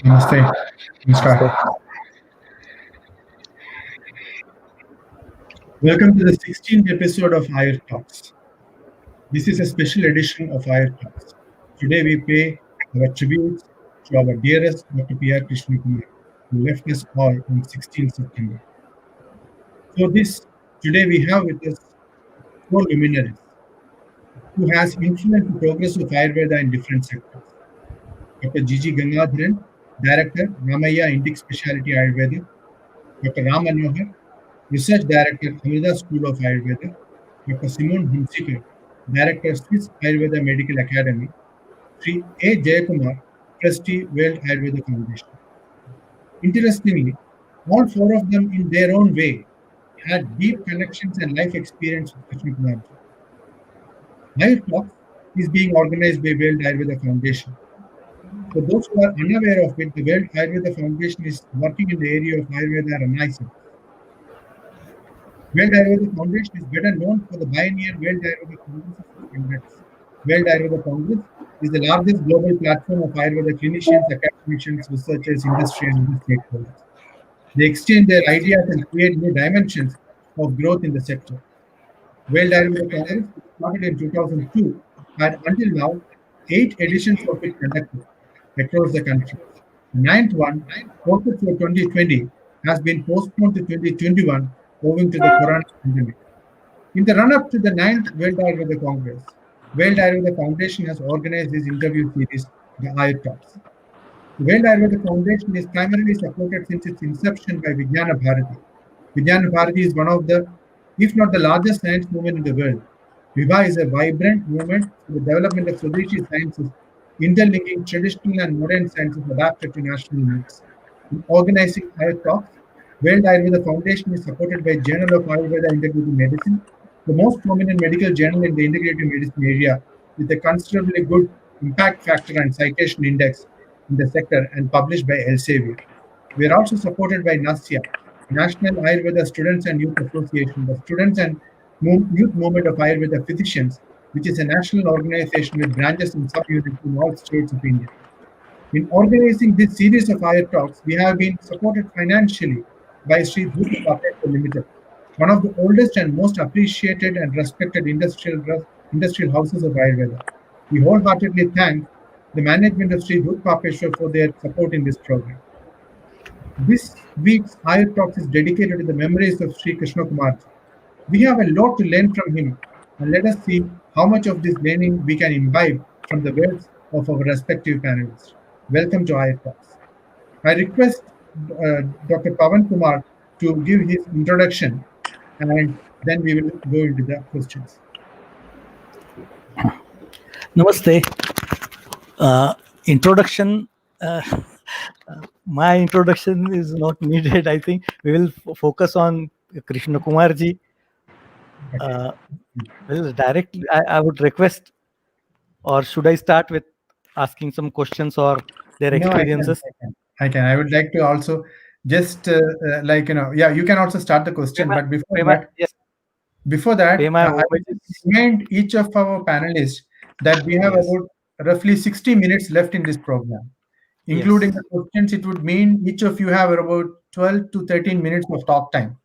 Namaste. Namaskar. Namaste. Welcome to the 16th episode of AYUR Talks. This is a special edition of AYUR Talks. Today we pay our tributes to our dearest Dr. P.R. Krishnakumar, who left us all on 16th September. For this, today we have with us four luminaries who has influenced the progress of Ayurveda in different sectors. Dr. Gigi Gangadharan, Director, Ramaya Indic Specialty Ayurveda. Dr. Ram Manohar, Research Director, Amrita School of Ayurveda. Dr. Simon Hunsikar, Director, Swiss Ayurveda Medical Academy. Sri A. Jayakumar, Trustee, World Ayurveda Foundation. Interestingly, all four of them, in their own way, had deep connections and life experience with Krishnakumar. Ayur Talks is being organized by World Ayurveda Foundation. For those who are unaware of it, the World Ayurveda Foundation is working in the area of Ayurveda Renaissance. World Ayurveda Foundation is better known for the pioneer World Ayurveda Congress of Congress. World Ayurveda Congress is the largest global platform of Ayurveda clinicians, academicians, researchers, industry, and other stakeholders. They exchange their ideas and create new dimensions of growth in the sector. World Ayurveda Congress, which started in 2002, had until now 8 editions of it conducted across the country. The ninth one, posted for 2020, has been postponed to 2021 owing to the corona pandemic. In the run-up to the ninth World Ayurveda Congress, World Ayurveda Foundation has organized this interview series, the AYUR Talks. The World Ayurveda Foundation is primarily supported since its inception by Vijnana Bharati. Vijnana Bharati is one of the, if not the largest science movement in the world. Viva is a vibrant movement for the development of Swadeshi sciences, interlinking traditional and modern sciences adapted to national needs. In organizing AYUR Talks, World Ayurveda Foundation is supported by Journal of Ayurveda Integrative Medicine, the most prominent medical journal in the integrative medicine area, with a considerably good impact factor and citation index in the sector, and published by Elsevier. We are also supported by NASYA, National Ayurveda Students and Youth Association, the Students and Youth Movement of Ayurveda Physicians, which is a national organization with branches and sub-units in all states of India. In organizing this series of AYUR Talks, we have been supported financially by Sri Dhut Papeswar Limited, one of the oldest and most appreciated and respected industrial houses of Ayurveda. We wholeheartedly thank the management of Sri Dhut Papeswar for their support in this program. This week's AYUR Talks is dedicated to the memories of Sri Krishnakumar. We have a lot to learn from him, and let us see how much of this learning we can imbibe from the words of our respective panelists. Welcome to AYUR Talks. I request Dr. Pavan Kumar to give his introduction, and then we will go into the questions. Namaste. Introduction. My introduction is not needed. I think we will focus on Krishnakumar ji. Well, directly, I would request, or should I start with asking some questions or their No, experiences? I can. I would like to also just you can also start the question, but before that, I would remind each of our panelists that we have about roughly 60 minutes left in this program, including the questions. It would mean each of you have about 12 to 13 minutes of talk time.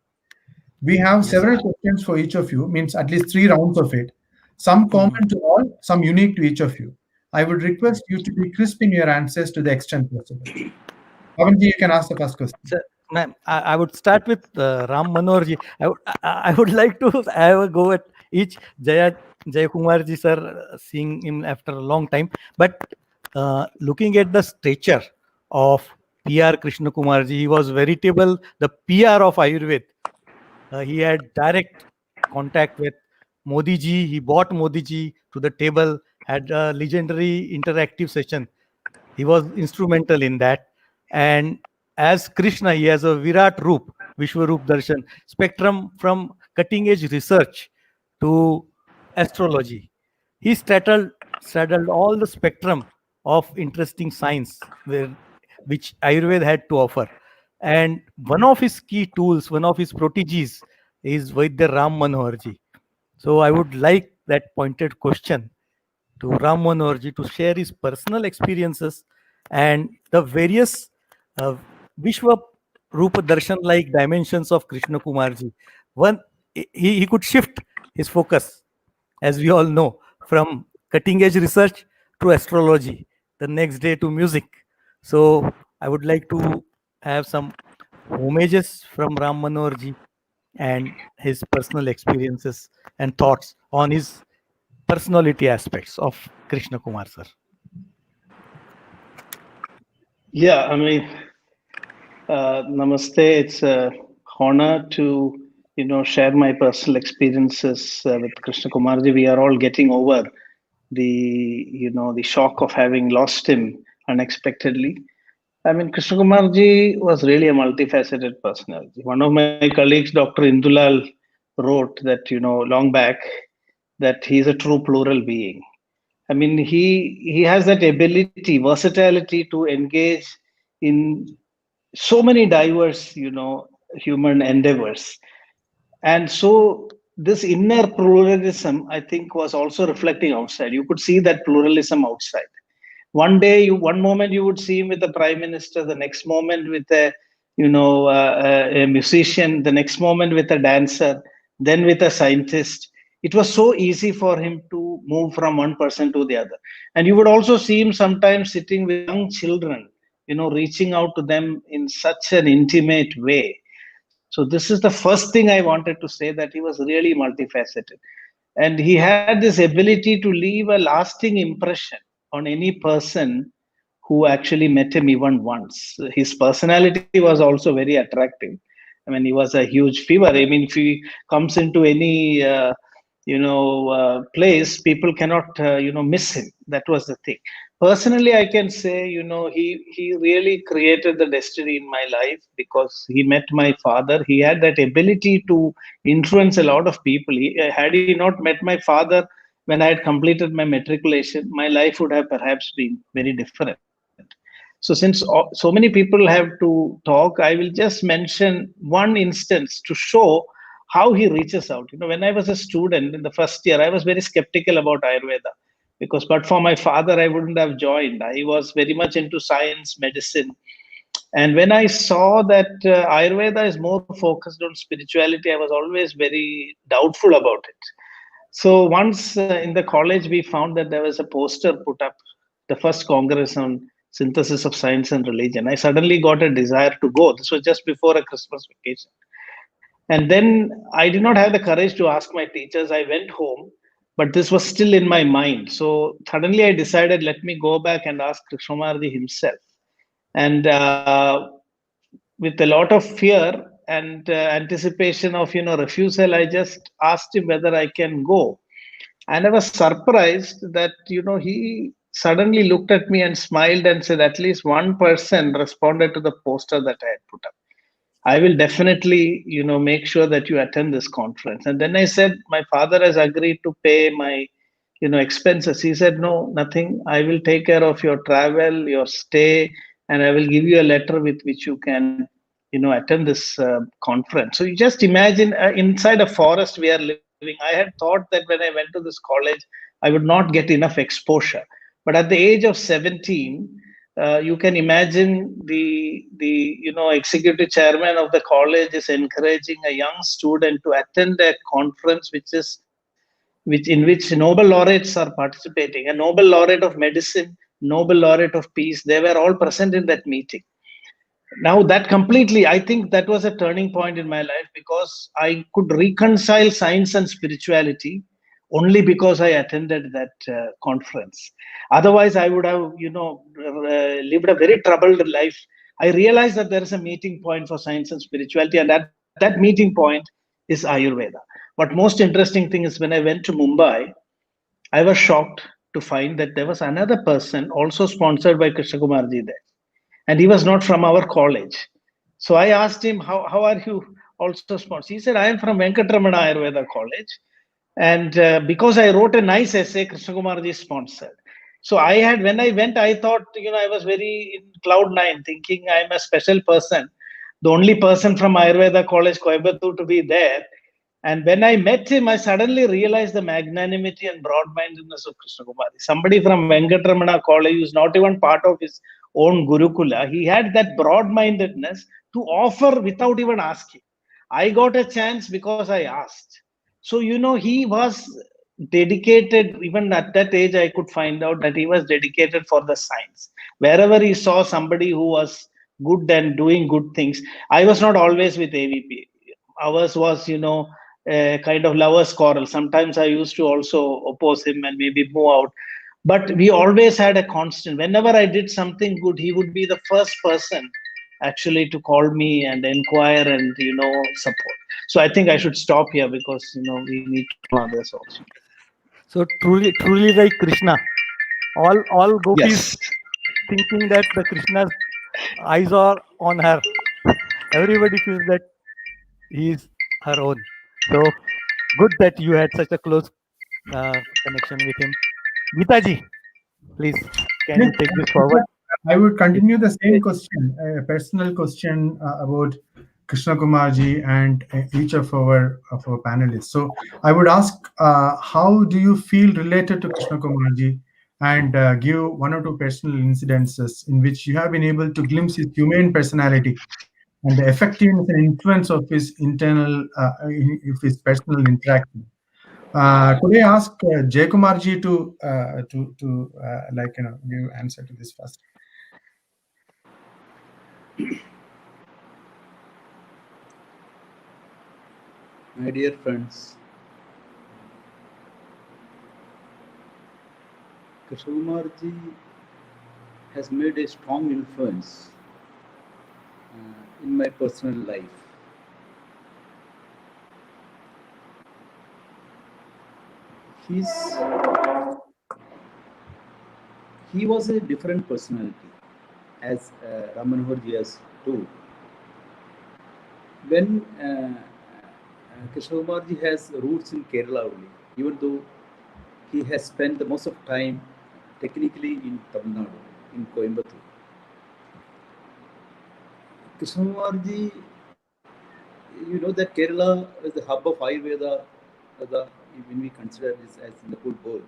We have several questions for each of you, means at least 3 rounds of it. Some common to all, some unique to each of you. I would request you to be crisp in your answers to the extent possible. Pavanji, you can ask the first question. Sir, ma'am, I would start with Ram Manohar ji. I would like to have a go at each Jayakumar ji sir, seeing him after a long time. But looking at the stature of P.R. Krishnakumar ji, he was veritable the PR of Ayurveda. He had direct contact with Modi ji. He brought Modi ji to the table, had a legendary interactive session. He was instrumental in that. And as Krishna, he has a Virat Roop, Vishwaroop Darshan, spectrum from cutting edge research to astrology. He straddled all the spectrum of interesting science which Ayurveda had to offer. And one of his key tools, one of his proteges is Vaidya Ram Manohar ji. So I would like that pointed question to Ram Manohar ji to share his personal experiences and the various uh, Vishwa Rupa Darshan like dimensions of Krishna Kumarji. One, he could shift his focus, as we all know, from cutting edge research to astrology, the next day to music. So I would like to have some homages from Ram Manohar ji and his personal experiences and thoughts on his personality aspects of Krishna Kumar sir. Yeah, I mean, namaste. It's a honor to share my personal experiences with Krishna Kumarji. We are all getting over the the shock of having lost him unexpectedly. I mean, Krishna Kumarji was really a multifaceted personality. One of my colleagues, Dr. Indulal, wrote that long back that he's a true plural being. I mean, he has that ability, versatility to engage in so many diverse, human endeavors. And so this inner pluralism, I think, was also reflecting outside. You could see that pluralism outside. One moment you would see him with the prime minister, the next moment with a musician, the next moment with a dancer, then with a scientist. It was so easy for him to move from one person to the other. And you would also see him sometimes sitting with young children, reaching out to them in such an intimate way. So this is the first thing I wanted to say, that he was really multifaceted. And he had this ability to leave a lasting impression on any person who actually met him even once. His personality was also very attractive. I mean, he was a huge fever. I mean, if he comes into any place, people cannot miss him. That was the thing. Personally, I can say he really created the destiny in my life, because he met my father. He had that ability to influence a lot of people. Had he not met my father when I had completed my matriculation, my life would have perhaps been very different. So since so many people have to talk, I will just mention one instance to show how he reaches out. When I was a student in the first year, I was very skeptical about Ayurveda, because but for my father, I wouldn't have joined. I was very much into science, medicine. And when I saw that Ayurveda is more focused on spirituality, I was always very doubtful about it. So once in the college, we found that there was a poster put up, the first Congress on synthesis of science and religion. I suddenly got a desire to go. This was just before a Christmas vacation. And then I did not have the courage to ask my teachers. I went home, but this was still in my mind. So suddenly I decided, let me go back and ask Krishnamardi himself. And with a lot of fear and anticipation of refusal, I just asked him whether I can go. And I was surprised that he suddenly looked at me and smiled and said, at least one person responded to the poster that I had put up. I will definitely make sure that you attend this conference. And then I said, my father has agreed to pay my expenses. He said, no, nothing. I will take care of your travel, your stay, and I will give you a letter with which you can attend this conference. So you just imagine, inside a forest we are living. I had thought that when I went to this college, I would not get enough exposure. But at the age of 17, you can imagine the executive chairman of the college is encouraging a young student to attend a conference which in which Nobel laureates are participating. A Nobel laureate of medicine, Nobel laureate of peace, they were all present in that meeting. Now that completely, I think that was a turning point in my life, because I could reconcile science and spirituality only because I attended that conference. Otherwise, I would have lived a very troubled life. I realized that there is a meeting point for science and spirituality, and at that meeting point is Ayurveda. But most interesting thing is, when I went to Mumbai, I was shocked to find that there was another person also sponsored by Krishna Kumarji there, and he was not from our college. So I asked him, how are you also sponsored? He said, I am from Venkatramana Ayurveda College. And because I wrote a nice essay, Krishna Kumarji sponsored. So when I went, I thought, I was very in cloud nine, thinking I'm a special person, the only person from Ayurveda College, Coimbatore, to be there. And when I met him, I suddenly realized the magnanimity and broad-mindedness of Krishna Kumari. Somebody from Venkatramana College who's not even part of his own Gurukula, he had that broad mindedness to offer without even asking. I got a chance because I asked. So, he was dedicated. Even at that age, I could find out that he was dedicated for the science. Wherever he saw somebody who was good and doing good things, I was not always with AVP. Ours was, a kind of lover's quarrel. Sometimes I used to also oppose him and maybe move out. But we always had a constant. Whenever I did something good, he would be the first person actually to call me and inquire and support. So I think I should stop here because we need to know others also. So truly like Krishna. All gopis Yes. thinking that the Krishna's eyes are on her. Everybody feels that he is her own. So good that you had such a close connection with him. Gitaji, please, can Yes, you take this forward? I would Yes. continue the same question, a personal question about Krishnakumar ji and each of our panelists. So I would ask, how do you feel related to Krishnakumar ji, and give one or two personal incidences in which you have been able to glimpse his humane personality and the effectiveness and influence of his of his personal interaction. Could I ask Jaykumar ji to like give answer to this first? My dear friends, Krishnakumar ji has made a strong influence in my personal life. He was a different personality, as Ramanohar ji has told. When Krishnakumar ji has roots in Kerala only, even though he has spent the most of time technically in Tamil Nadu, in Coimbatore. Krishnakumar ji, you know that Kerala is the hub of Ayurveda, when we consider this as in the whole world.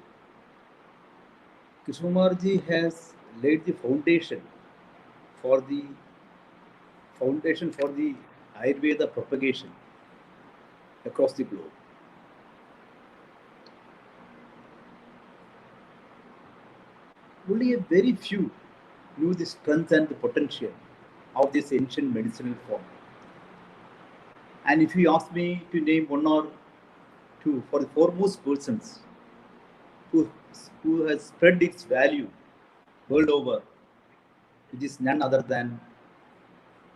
Krishnakumar ji has laid the foundation for the Ayurveda propagation across the globe. Only a very few knew the strength and the potential of this ancient medicinal form. And if you ask me to name one or two for the foremost persons who has spread its value world over, it is none other than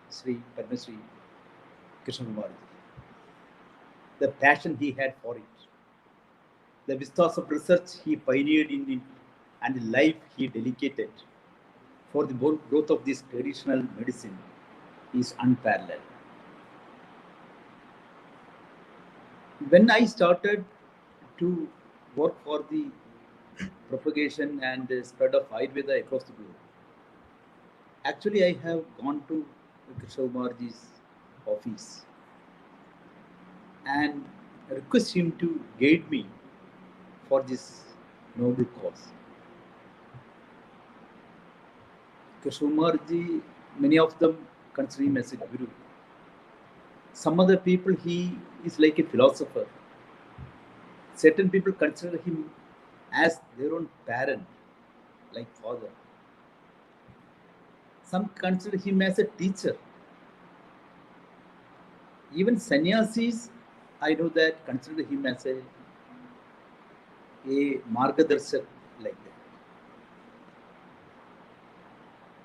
Sri Padmasri Krishnakumar. The passion he had for it, the vistas of research he pioneered in it, and the life he dedicated for the growth of this traditional medicine is unparalleled. When I started to work for the propagation and the spread of Ayurveda across the globe, actually I have gone to Krishnakumarji's office and request him to guide me for this noble cause. Krishnakumarji, many of them consider him as a guru. Some other people, he is like a philosopher. Certain people consider him as their own parent, like father. Some consider him as a teacher. Even sannyasis, I know that, consider him as a margadarshak, like that.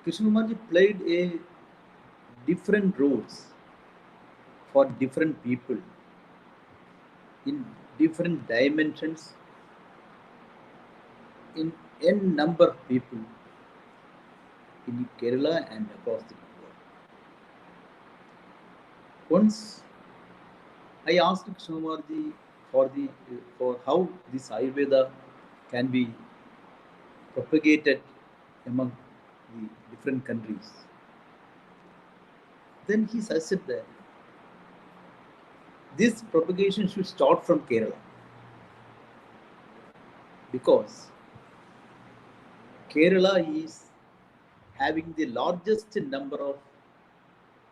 Krishnakumarji played a different roles for different people in different dimensions, in n number of people in Kerala and across the world. Once I asked Krishnakumarji for how this Ayurveda can be propagated among the different countries. Then he suggested that this propagation should start from Kerala, because Kerala is having the largest number of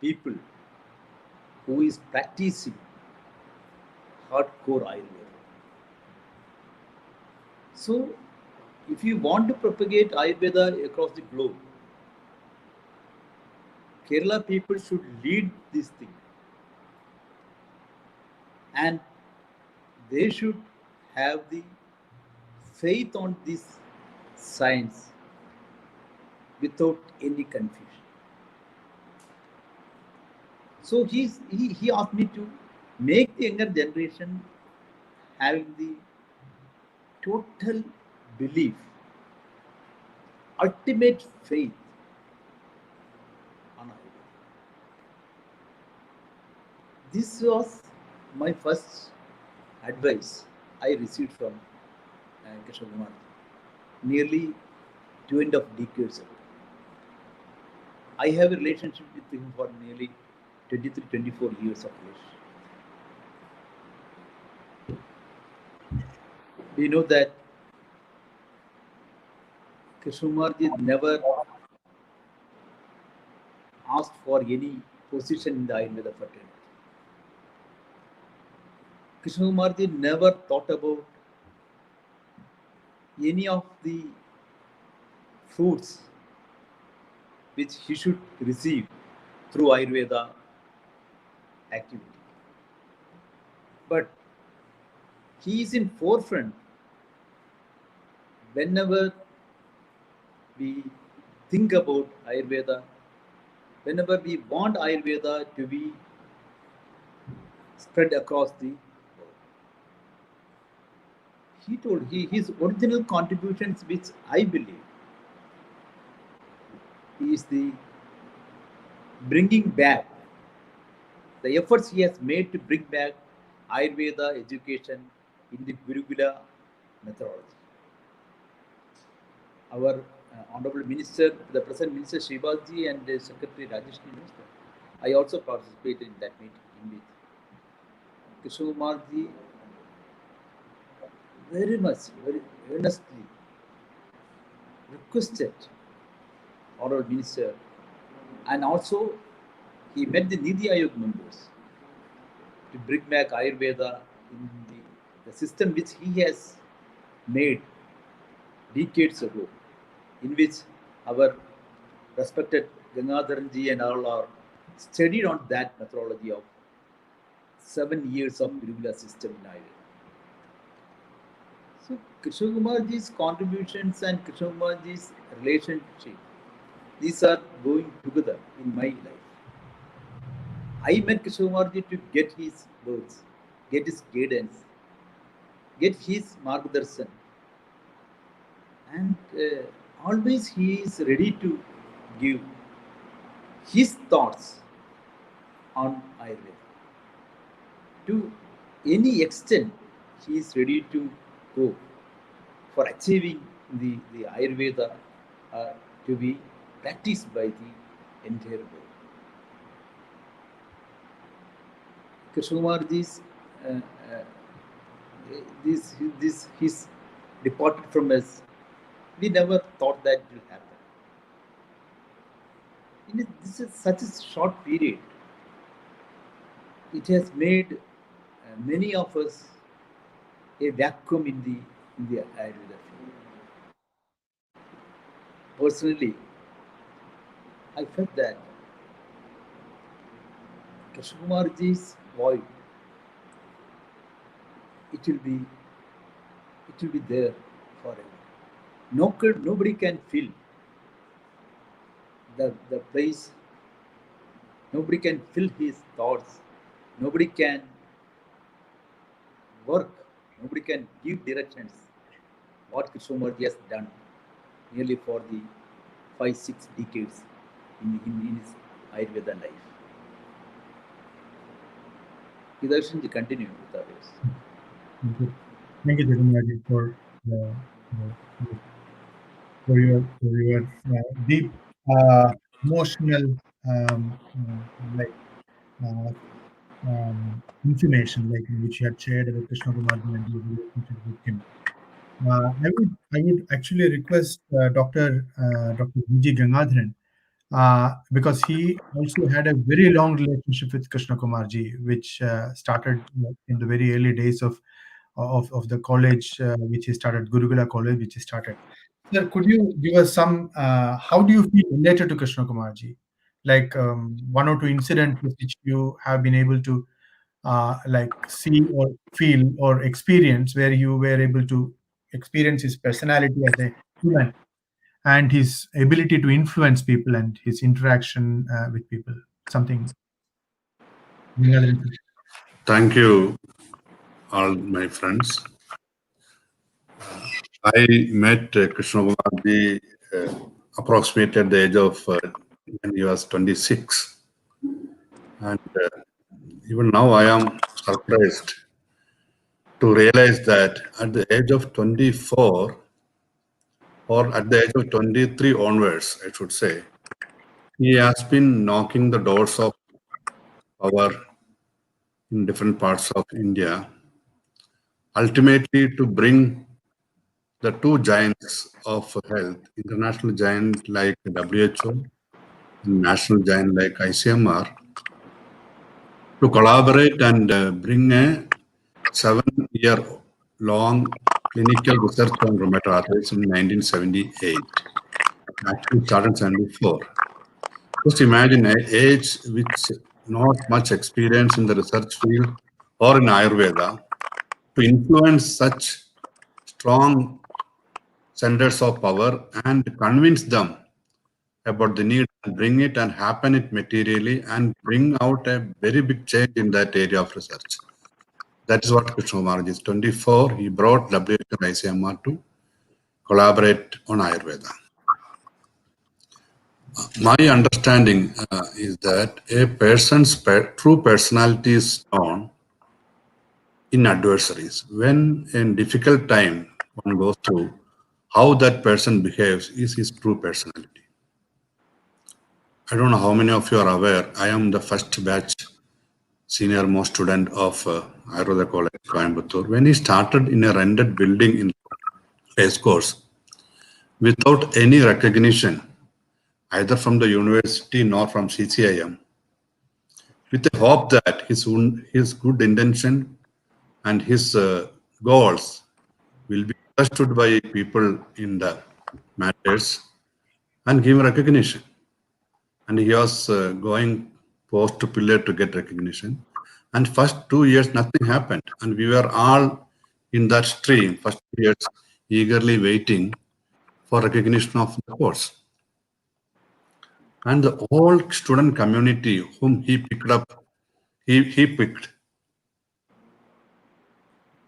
people who is practicing hardcore Ayurveda. So, if you want to propagate Ayurveda across the globe, Kerala people should lead this thing, and they should have the faith on this science without any confusion. So he asked me to make the younger generation having the total belief, ultimate faith on Ayurveda. This was my first advice I received from Krishnakumar nearly 2.5 decades ago. I have a relationship with him for nearly 23, 24 years of relationship. We know that Krishnakumar never asked for any position in the Ayurveda fraternity. Krishnakumar never thought about any of the fruits which he should receive through Ayurveda activity. But he is in forefront whenever we think about Ayurveda, whenever we want Ayurveda to be spread across the world. He told his original contributions, which I believe is the bringing back the efforts he has made to bring back Ayurveda education in the Gurukula methodology. Our Honorable Minister, the present Minister Sribaji and Secretary Rajesh knows that. I also participated in that meeting with Krishnakumarji. Very much, very earnestly requested Honorable Minister, and also he met the Nidhi Ayog members to bring back Ayurveda in the system which he has made decades ago, in which our respected Gangadharanji and all are studied on that methodology of 7 years of Gurukula system in Ayurveda. So Krishnakumarji's contributions and Krishnakumarji's relationship, these are going together in my life. I met Krishnakumarji to get his words, get his guidance, get his margadarshan, and always he is ready to give his thoughts on Ayurveda. To any extent, he is ready to go for achieving the Ayurveda to be practiced by the entire world. Krishnakumarji's his departed from us. We never thought that will happen. This is such a short period. It has made many of us a vacuum in the Ayurveda field. Personally, I felt that Krishnakumarji's void, it will be there forever. Nobody can fill the place. Nobody can fill his thoughts. Nobody can work. Nobody can give directions. What Krishnakumar has done nearly for the 5-6 decades in his Ayurveda life. Hidarshan, continue with others. Thank you, Jagannath, for your deep emotional information which you had shared about Krishna Kumar and your relationship with him. I would actually request Dr. V.G. Gangadharan because he also had a very long relationship with Krishnakumar ji, which started in the very early days of the college, which he started, Gurukula College, which he started. Sir, could you give us some, how do you feel related to Krishnakumar ji? Like one or two incidents which you have been able to like see or feel or experience, where you were able to experience his personality as a human and his ability to influence people and his interaction with people. Something. Thank you, all my friends. I met Krishnakumar approximately at the age of when he was 26. And even now I am surprised to realize that at the age of 24 or at the age of 23 onwards, I should say, he has been knocking the doors of power in different parts of India, ultimately to bring the two giants of health, international giant like WHO and national giant like ICMR, to collaborate and bring a 7-year-long clinical research on rheumatoid arthritis in 1978. Actually started in 74. Just imagine an age which not much experience in the research field or in Ayurveda to influence such strong centers of power and convince them about the need and bring it and happen it materially and bring out a very big change in that area of research. That is what Krishnakumar is. 24, he brought WHO and ICMR to collaborate on Ayurveda. My understanding is that a person's true personality is known in adversaries. When in difficult time one goes through, how that person behaves is his true personality. I don't know how many of you are aware, I am the first batch senior most student of Ayurveda College, Coimbatore. When he started in a rented building in base course, without any recognition, either from the university nor from CCIM, with the hope that his good intention and his goals will be understood by people in the matters and give recognition. And he was going post to pillar to get recognition. And first 2 years, nothing happened. And we were all in that stream, first 2 years, eagerly waiting for recognition of the course. And the whole student community whom he picked up, he picked,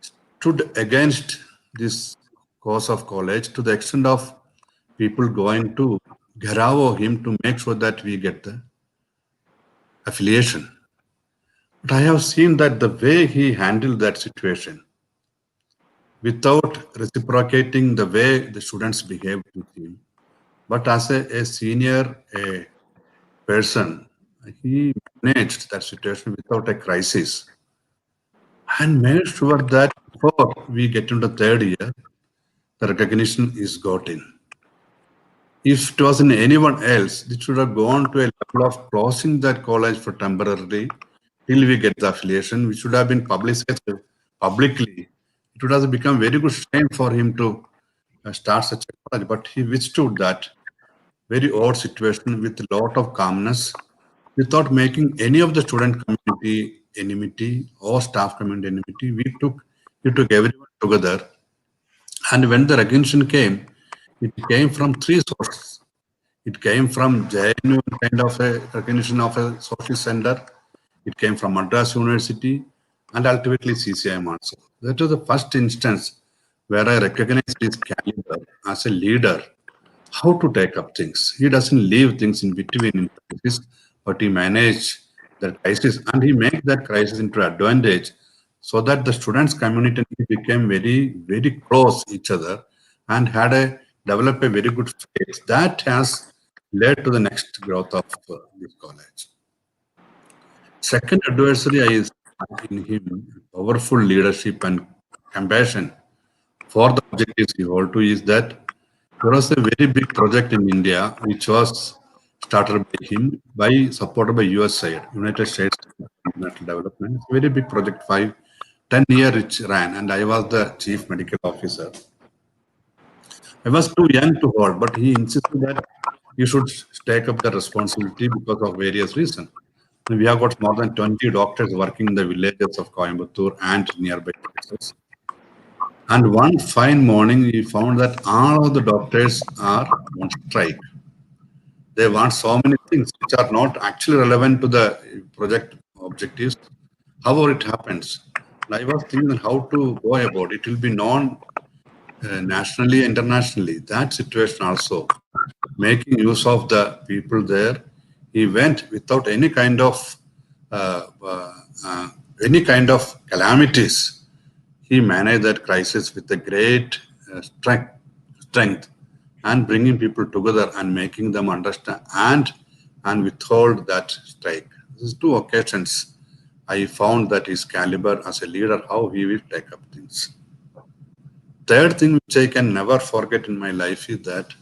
stood against this course of college to the extent of people going to garavo him to make sure that we get the affiliation. But I have seen that the way he handled that situation, without reciprocating the way the students behaved with him, but as a senior person, he managed that situation without a crisis and made sure that before we get into the third year, the recognition is got in. If it was in anyone else, it should have gone to a level of closing that college for temporarily till we get the affiliation, which should have been publicized publicly. It would have become very good shame for him to start such a college, but he withstood that very odd situation with a lot of calmness, without making any of the student community enmity or staff community enmity. He took everyone together. And when the recognition came, it came from three sources. It came from JNU kind of a recognition of a social center. It came from Madras University and ultimately CCIM also. That was the first instance where I recognized his caliber as a leader, how to take up things. He doesn't leave things in between in crisis, but he managed that crisis and he made that crisis into advantage so that the students community became very, very close each other and had developed a very good faith. That has led to the next growth of this college. Second adversary I see in him, powerful leadership and compassion for the objectives he hold to, is that there was a very big project in India which was started by him, supported by US side, United States International Development. It's a very big project, 10 years it ran, and I was the chief medical officer. I was too young to hold, but he insisted that you should take up the responsibility because of various reasons. We have got more than 20 doctors working in the villages of Coimbatore and nearby places. And one fine morning, we found that all of the doctors are on strike. They want so many things which are not actually relevant to the project objectives. However, it happens. And I was thinking how to go about it. It will be known nationally, internationally. That situation also, making use of the people there, he went without uh, uh, any kind of calamities. He managed that crisis with a great strength, and bringing people together and making them understand and withhold that strike. These two occasions, I found that his caliber as a leader, how he will take up things. Third thing which I can never forget in my life is that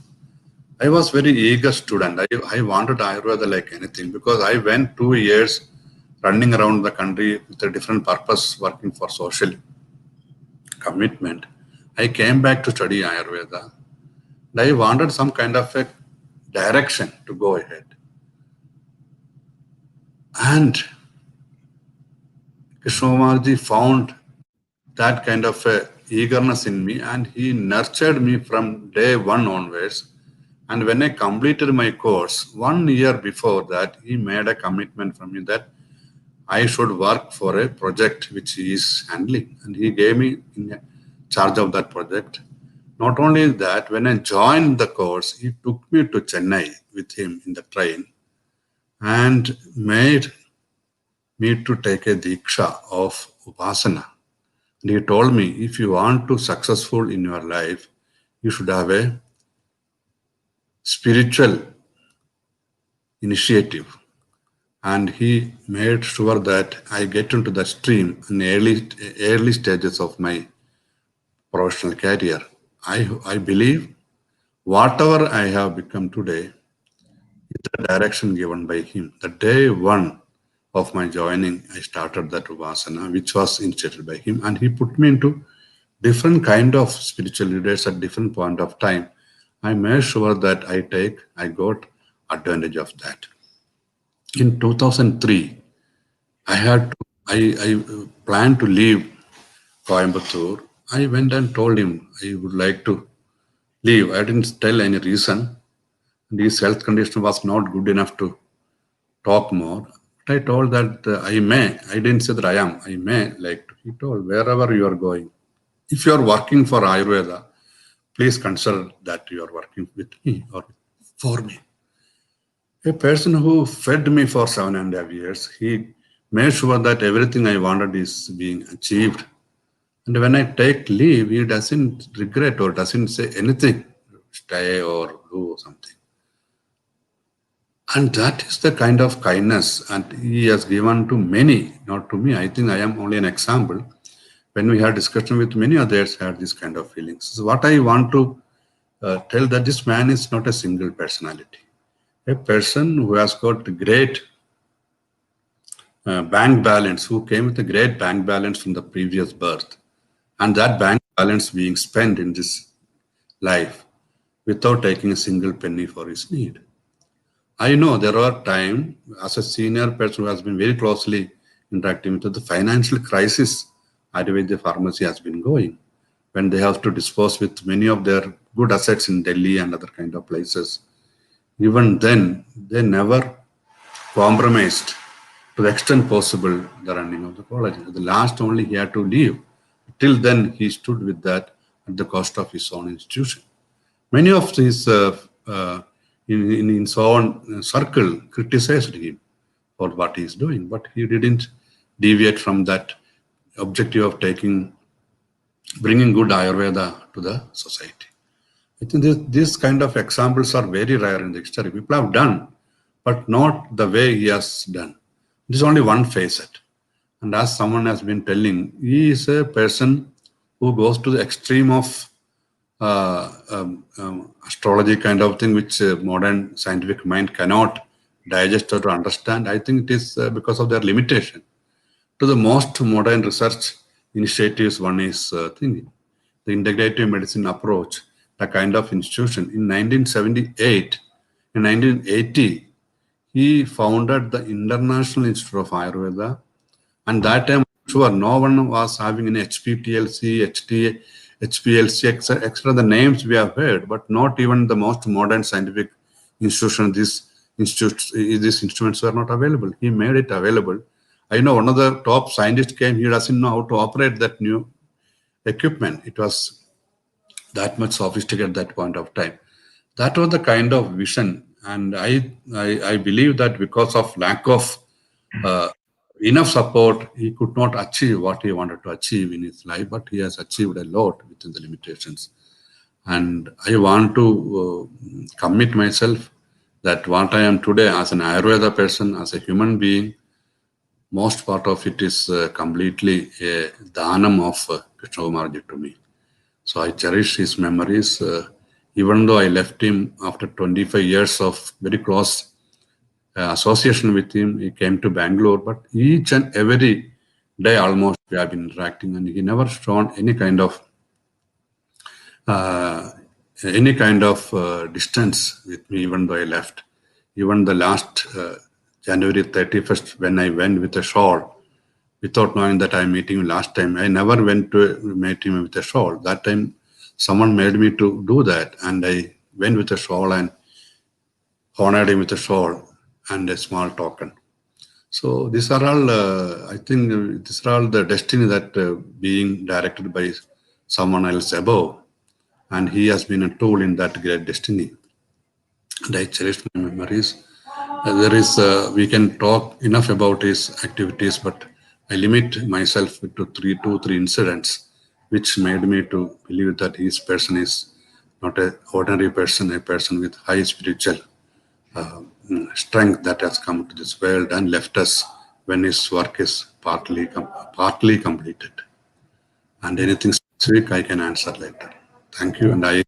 I was very eager student. I wanted Ayurveda like anything because I went 2 years running around the country with a different purpose, working for social commitment. I came back to study Ayurveda. And I wanted some kind of a direction to go ahead. And Krishnakumarji found that kind of a eagerness in me, and he nurtured me from day one onwards. And when I completed my course, 1 year before that, he made a commitment from me that I should work for a project which he is handling. And he gave me in charge of that project. Not only that, when I joined the course, he took me to Chennai with him in the train and made me to take a diksha of Upasana. And he told me, if you want to successful in your life, you should have a spiritual initiative. And he made sure that I get into the stream in early stages of my professional career. I believe whatever I have become today is the direction given by him. The day one of my joining, I started that Upasana, which was initiated by him, and he put me into different kind of spiritual leaders at different point of time. I made sure that I got advantage of that. In 2003, I planned to leave Coimbatore. I went and told him I would like to leave. I didn't tell any reason. His health condition was not good enough to talk more. But I told that I may. I didn't say that I am. I may like to. He told, wherever you are going, if you are working for Ayurveda, please consider that you are working with me or for me. A person who fed me for 7.5 years, he made sure that everything I wanted is being achieved. And when I take leave, he doesn't regret or doesn't say anything, stay or do something. And that is the kind of kindness, and he has given to many, not to me. I think I am only an example. When we had discussion with many others, had this kind of feelings. So what I want to tell that this man is not a single personality. A person who has got great bank balance, who came with a great bank balance from the previous birth, and that bank balance being spent in this life without taking a single penny for his need. I know there are times, as a senior person who has been very closely interacting with the financial crisis Ayurveda pharmacy has been going, when they have to dispose with many of their good assets in Delhi and other kind of places. Even then, they never compromised to the extent possible the running of the college. At the last only he had to leave. Till then, he stood with that at the cost of his own institution. Many of his in his own circle criticized him for what he is doing, but he didn't deviate from that objective of bringing good Ayurveda to the society. I think these kind of examples are very rare in the history. People have done, but not the way he has done. This is only one facet. And as someone has been telling, he is a person who goes to the extreme of astrology kind of thing, which modern scientific mind cannot digest or to understand. I think it is because of their limitation. To the most modern research initiatives, one is thinking the integrative medicine approach, the kind of institution. In 1978, in 1980, he founded the International Institute of Ayurveda, and that time, sure, no one was having any HPTLC, HTA, HPLC, etc. The names we have heard, but not even the most modern scientific institution. These instruments were not available. He made it available. I know one of the top scientists came. He doesn't know how to operate that new equipment. It was that much sophisticated at that point of time. That was the kind of vision, and I believe that because of lack of enough support, he could not achieve what he wanted to achieve in his life, but he has achieved a lot within the limitations. And I want to commit myself that what I am today as an Ayurveda person, as a human being, most part of it is completely a dhanam of Krishnakumar to me. So I cherish his memories. Even though I left him after 25 years of very close association with him, he came to Bangalore, but each and every day almost we have been interacting, and he never shown any kind of distance with me, even though I left. Even the last January 31st, when I went with a shawl, without knowing that I'm meeting him last time, I never went to meet him with a shawl. That time, someone made me to do that, and I went with a shawl and honored him with a shawl and a small token. So these are all, I think, these are all the destiny that being directed by someone else above, and he has been a tool in that great destiny. And I cherish my memories. We can talk enough about his activities, but I limit myself to two, three incidents, which made me to believe that his person is not an ordinary person, a person with high spiritual strength that has come to this world and left us when his work is partly completed. And anything specific I can answer later. Thank you, and I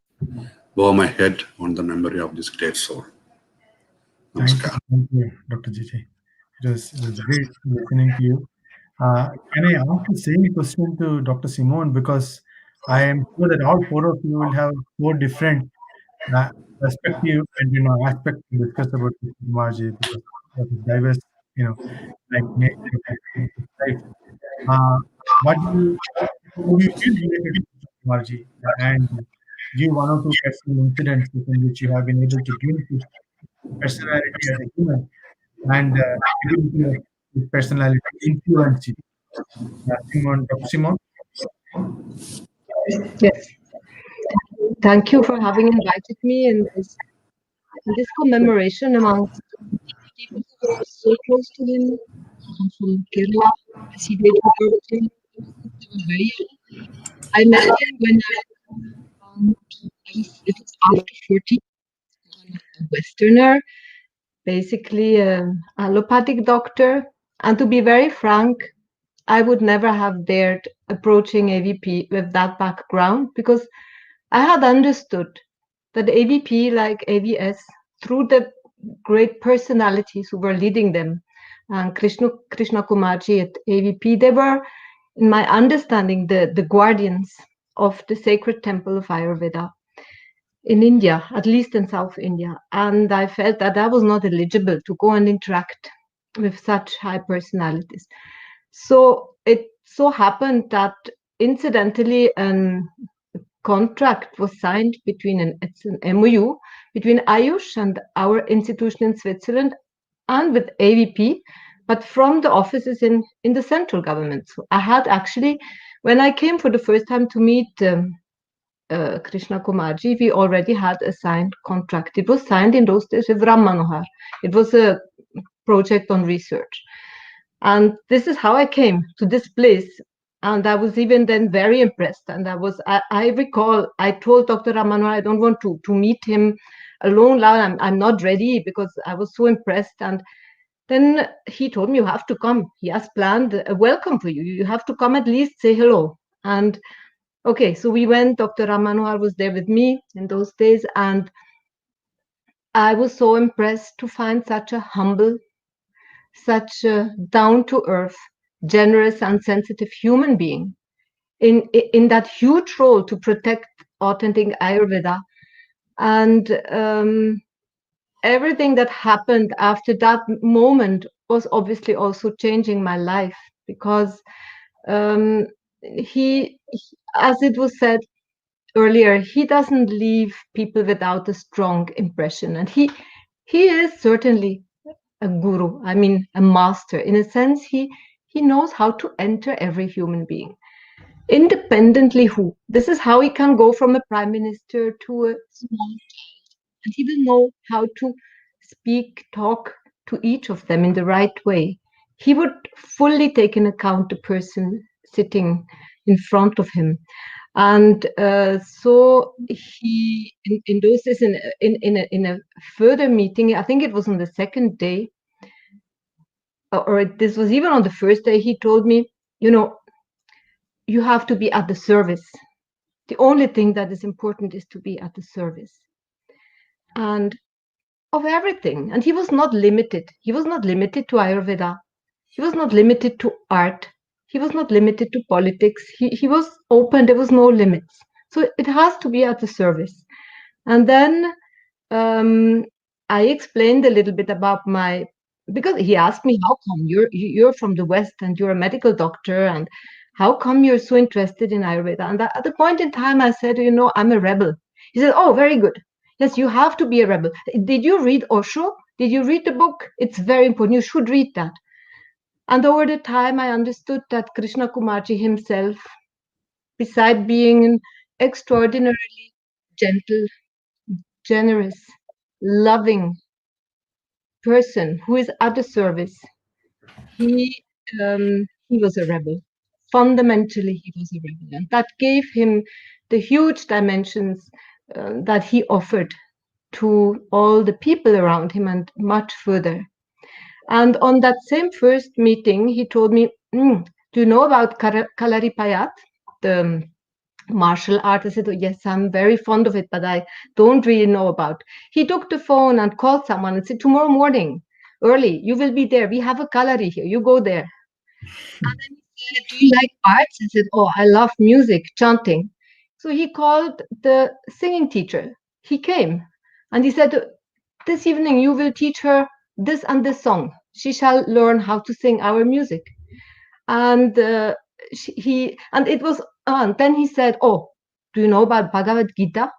bow my head on the memory of this great soul. Namaskar. Thank you, Dr. JJ. It was great listening to you. Can I ask the same question to Dr. Simone? Because I am sure that all four of you will have four different uh, perspective and aspects to discuss about Kumarji, because of his diverse, like nature of his life. Uh, what do you how do you feel related to Kumarji, and give one or two personal incidents in which you have been able to glimpse his personality as a human, and ability of his personality influence you. Simon, Dr. Simon. Yes, thank you for having invited me in this commemoration amongst people who were so close to him. I'm from Kerala, as he did report to him. They were very young. I met him when it was after 40. I'm a Westerner, basically an allopathic doctor. And to be very frank, I would never have dared approaching AVP with that background, because I had understood that AVP, like AVS, through the great personalities who were leading them, and Krishnakumarji at AVP, they were, in my understanding, the guardians of the sacred temple of Ayurveda in India, at least in South India. And I felt that I was not eligible to go and interact with such high personalities. So it so happened that incidentally a contract was signed it's an MOU between AYUR and our institution in Switzerland and with AVP, but from the offices in the central government. So I had actually, when I came for the first time to meet Krishnakumarji, we already had a signed contract. It was signed in those days with Ram Manohar. It was a project on research. And this is how I came to this place. And I was even then very impressed. And I recall, I told Dr. Ramanohar, I don't want to meet him alone now. I'm not ready, because I was so impressed. And then he told me, you have to come. He has planned a welcome for you. You have to come, at least say hello. And Okay, so we went, Dr. Ram Manohar was there with me in those days, and I was so impressed to find such a humble, such a down-to-earth, generous and sensitive human being in that huge role to protect authentic Ayurveda. And everything that happened after that moment was obviously also changing my life, because he, as it was said earlier, he doesn't leave people without a strong impression. And he is certainly a guru, I mean, a master. In a sense, he knows how to enter every human being. Independently who. This is how he can go from a prime minister to a small child. And he will know how to speak, talk to each of them in the right way. He would fully take into account the person sitting in front of him. And so he, in those days, in a further meeting, I think it was on the second day, or this was even on the first day, he told me, you know, you have to be at the service. The only thing that is important is to be at the service. And of everything. And he was not limited. He was not limited to Ayurveda. He was not limited to art. He was not limited to politics. He was open. There was no limits. So it has to be at the service. And then I explained a little bit about my, because he asked me, how come you're from the West and you're a medical doctor, and how come you're so interested in Ayurveda? And at the point in time, I said, you know, I'm a rebel. He said, oh, very good. Yes, you have to be a rebel. Did you read Osho? Did you read the book? It's very important. You should read that. And over the time, I understood that Krishnakumarji himself, beside being an extraordinarily gentle, generous, loving person who is at the service, he was a rebel. Fundamentally, he was a rebel, and that gave him the huge dimensions that he offered to all the people around him and much further. And on that same first meeting, he told me, do you know about Kalaripayat, the martial art? I said, oh, yes, I'm very fond of it, but I don't really know about. He took the phone and called someone and said, tomorrow morning, early, you will be there. We have a Kalari here. You go there. And then he said, do you like arts? I said, oh, I love music, chanting. So he called the singing teacher. He came and he said, this evening you will teach her this and this song. She shall learn how to sing our music. And and then he said, oh, do you know about Bhagavad Gita?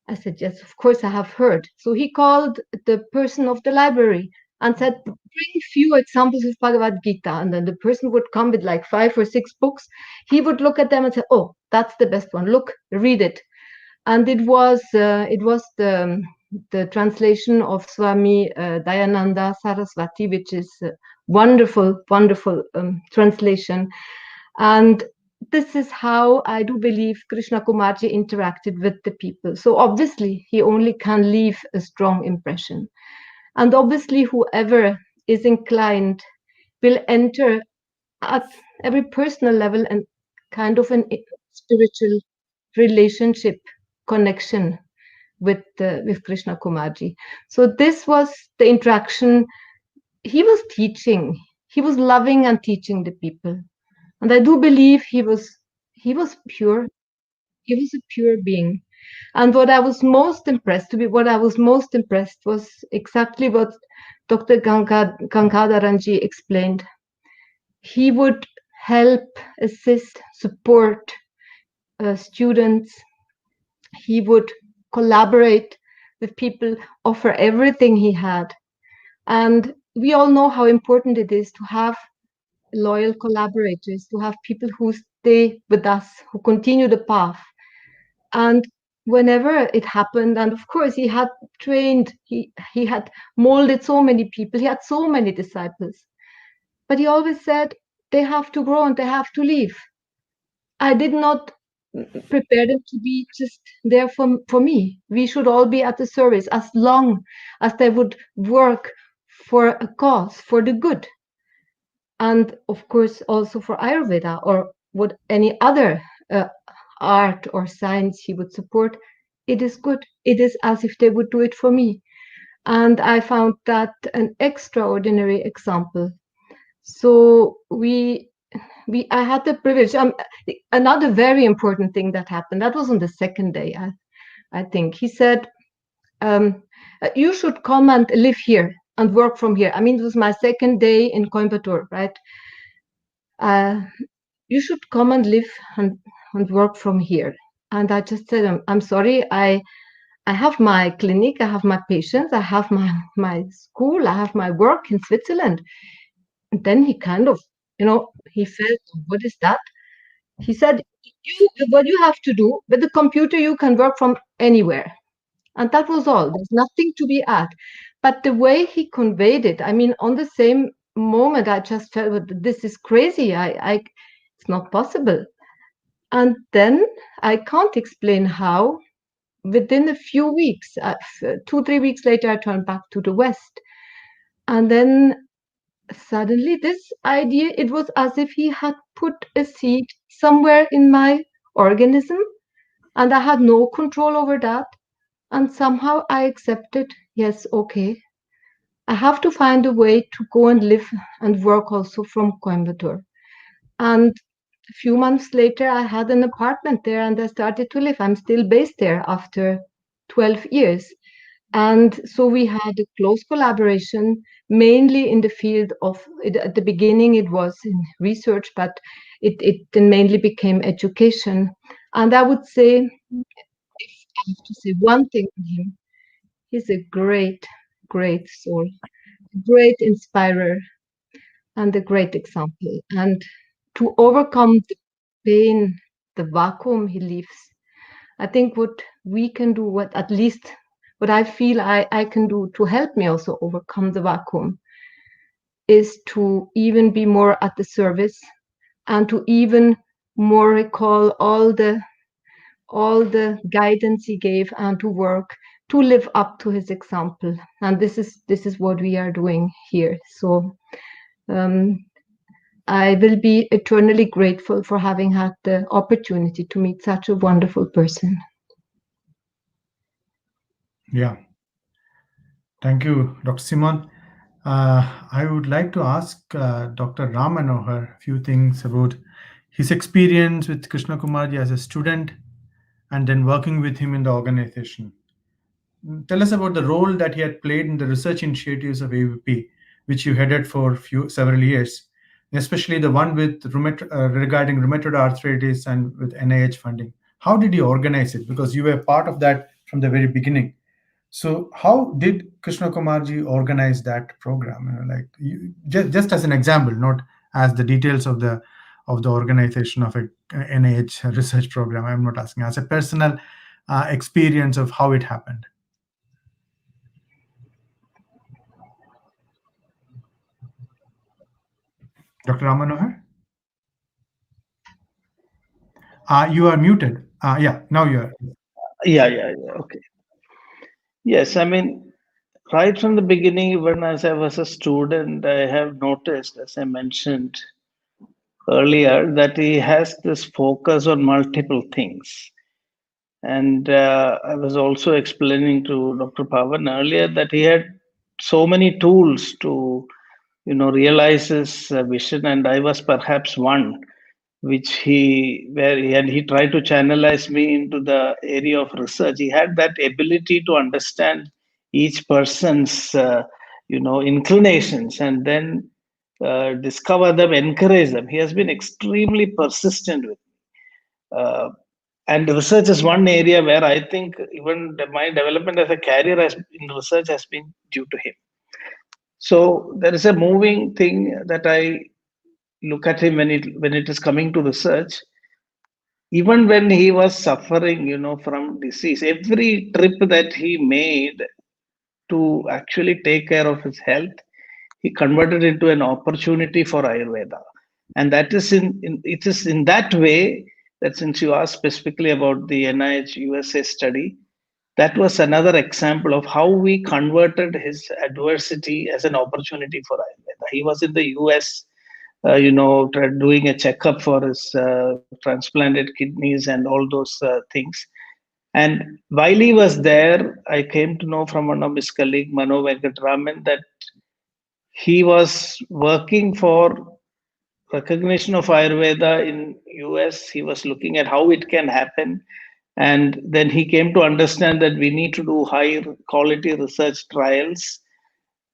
I said, yes, of course I have heard. So he called the person of the library and said, bring few examples of Bhagavad Gita. And then the person would come with like 5 or 6 books. He would look at them and say, oh, that's the best one. Look, read it. And it was the translation of Swami Dayananda Saraswati, which is a wonderful, wonderful translation. And this is how I do believe Krishnakumarji interacted with the people. So obviously, he only can leave a strong impression. And obviously, whoever is inclined will enter at every personal level and kind of an spiritual relationship connection with Krishnakumarji. So this was the interaction. He was teaching. He was loving and teaching the people. And I do believe he was pure. He was a pure being. And what I was most impressed was exactly what Dr. Gangadharanji explained. He would help, assist, support students. He would collaborate with people, offer everything he had. And we all know how important it is to have loyal collaborators, to have people who stay with us, who continue the path. And whenever it happened, and of course he had trained, he had molded so many people, he had so many disciples, but he always said they have to grow and they have to leave. I did not prepare them to be just there for me. We should all be at the service as long as they would work for a cause, for the good. And of course, also for Ayurveda or what any other art or science he would support, it is good. It is as if they would do it for me. And I found that an extraordinary example. So I had the privilege. Another very important thing that happened, that was on the second day, I think. He said, you should come and live here and work from here. I mean, it was my second day in Coimbatore, right? You should come and live and work from here. And I just said, I'm sorry, I have my clinic, I have my patients, I have my school, I have my work in Switzerland. And then he kind of, he felt, what is that? He said, what you have to do with the computer, you can work from anywhere. And that was all. There's nothing to be added. But the way he conveyed it, I mean, on the same moment, I just felt, this is crazy. It's not possible. And then I can't explain how. Within a few weeks, 2-3 weeks later, I turned back to the West. And then suddenly this idea, it was as if he had put a seed somewhere in my organism, and I had no control over that. And somehow I accepted, yes, okay, I have to find a way to go and live and work also from Coimbatore. And a few months later, I had an apartment there and I started to live. I'm still based there after 12 years. And so we had a close collaboration, mainly in the field of, at the beginning it was in research, but it then mainly became education. And I would say, if I have to say one thing on him, he's a great, great soul, a great inspirer, and a great example. And to overcome the pain, the vacuum he leaves, I think what we can do, what at least what I feel I can do to help me also overcome the vacuum, is to even be more at the service and to even more recall all the guidance he gave and to work to live up to his example. And this is what we are doing here. So I will be eternally grateful for having had the opportunity to meet such a wonderful person. Yeah. Thank you, Dr. Simon. I would like to ask Dr. Ram Manohar a few things about his experience with Krishnakumar as a student and then working with him in the organization. Tell us about the role that he had played in the research initiatives of AVP, which you headed for several years, especially the one with regarding rheumatoid arthritis and with NIH funding. How did you organize it? Because you were part of that from the very beginning. So how did Krishna Kumarji organize that program? Just as an example, not as the details of the organization of a NIH research program. I'm not asking, as a personal experience of how it happened. Dr. Ramanohar? You are muted. Yeah, now you are. Yeah. Okay. Yes, I mean, right from the beginning, even as I was a student, I have noticed, as I mentioned earlier, that he has this focus on multiple things. And I was also explaining to Dr. Pavan earlier that he had so many tools to, realize his vision, and I was perhaps one which he tried to channelize me into the area of research. He had that ability to understand each person's inclinations and then discover them, encourage them. He has been extremely persistent with me. And research is one area where I think even my development as a career in research has been due to him. So there is a moving thing that I look at him when it is coming to research. Even when he was suffering, from disease, every trip that he made to actually take care of his health, he converted into an opportunity for Ayurveda. And that is it is in that way that, since you asked specifically about the NIH USA study, that was another example of how we converted his adversity as an opportunity for Ayurveda. He was in the US doing a checkup for his transplanted kidneys and all those things. And while he was there, I came to know from one of his colleagues, Mano Venkatraman, that he was working for recognition of Ayurveda in US. He was looking at how it can happen. And then he came to understand that we need to do high quality research trials.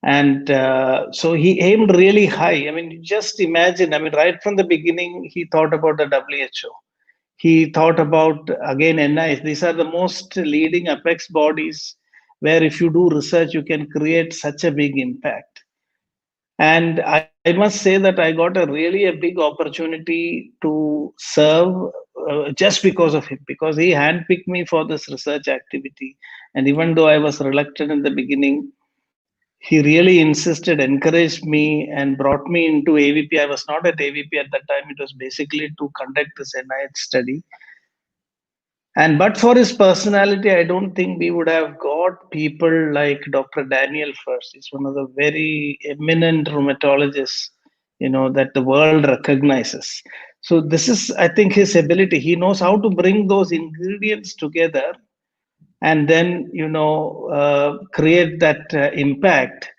And so he aimed really high. I mean, just imagine, I mean, right from the beginning, he thought about the WHO. He thought about, again, NIS. These are the most leading apex bodies where if you do research, you can create such a big impact. And I must say that I got a big opportunity to serve just because of him, because he handpicked me for this research activity. And even though I was reluctant in the beginning, he really insisted, encouraged me, and brought me into AVP. I was not at AVP at that time. It was basically to conduct this NIH study. And but for his personality, I don't think we would have got people like Dr. Daniel first. He's one of the very eminent rheumatologists, that the world recognizes. So this is, I think, his ability. He knows how to bring those ingredients together and then, create that impact.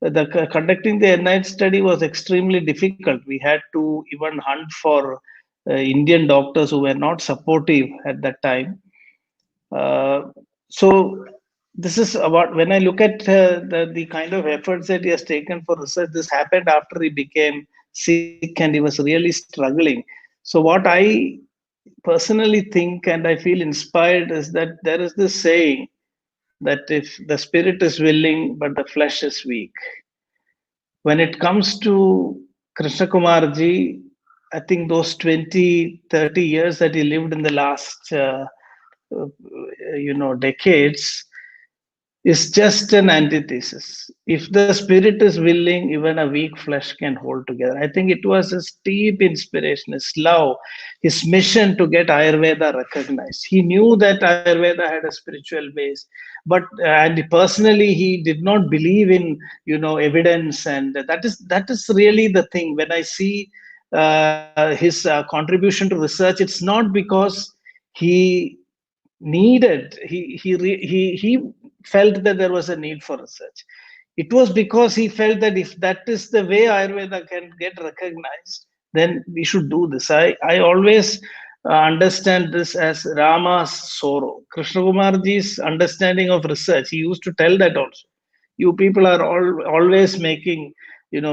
Conducting the NIH study was extremely difficult. We had to even hunt for Indian doctors who were not supportive at that time. So this is about, when I look at the kind of efforts that he has taken for research, this happened after he became sick and he was really struggling. So what I personally think and I feel inspired is that there is this saying that if the spirit is willing, but the flesh is weak. When it comes to Krishnakumar ji, I think those 20, 30 years that he lived in the last, decades is just an antithesis. If the spirit is willing, even a weak flesh can hold together. I think it was his deep inspiration, his love, his mission to get Ayurveda recognized. He knew that Ayurveda had a spiritual base, but and personally he did not believe in evidence, and that is really the thing. When I see his contribution to research, it's not because he needed he felt that there was a need for research. It was because he felt that if that is the way Ayurveda can get recognized, then we should do this. I always understand this as Rama's sorrow. Krishnakumarji's understanding of research, he used to tell that also. You people are always making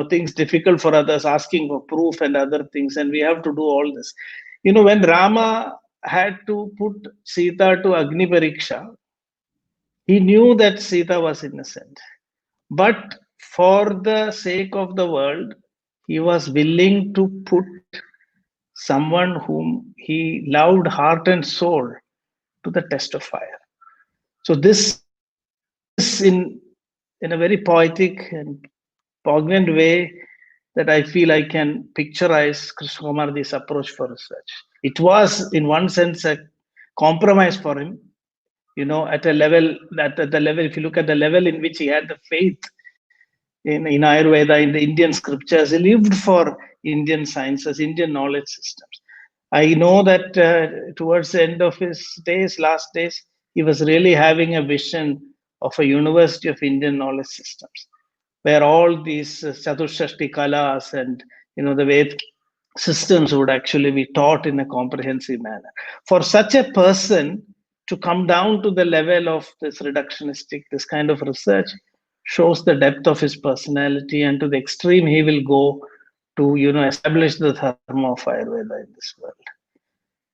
things difficult for others, asking for proof and other things, and we have to do all this. When Rama had to put Sita to Agni Pariksha, he knew that Sita was innocent. But for the sake of the world, he was willing to put someone whom he loved heart and soul to the test of fire. So this in a very poetic and poignant way that I feel I can picturize Krishnakumarji's approach for research. It was, in one sense, a compromise for him, at a level, if you look at the level in which he had the faith in Ayurveda, in the Indian scriptures, he lived for Indian sciences, Indian knowledge systems. I know that towards the end of his last days, he was really having a vision of a university of Indian knowledge systems, where all these Chaturshashti Kalas and the Ved systems would actually be taught in a comprehensive manner. For such a person to come down to the level of this reductionistic, this kind of research, shows the depth of his personality and to the extreme he will go to establish the dharma of Ayurveda in this world.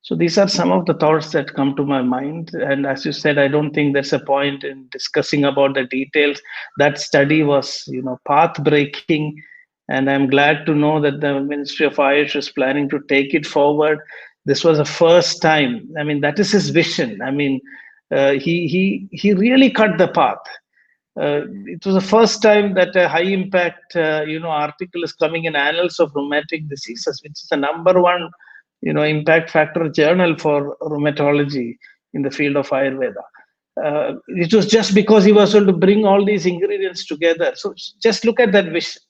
So these are some of the thoughts that come to my mind. And as you said, I don't think there's a point in discussing about the details. That study was, path breaking. And I'm glad to know that the Ministry of Ayush is planning to take it forward. This was the first time. I mean, that is his vision. I mean, he really cut the path. It was the first time that a high impact, article is coming in Annals of Rheumatic Diseases, which is the #1 impact factor journal for rheumatology in the field of Ayurveda. It was just because he was able to bring all these ingredients together. So just look at that vision.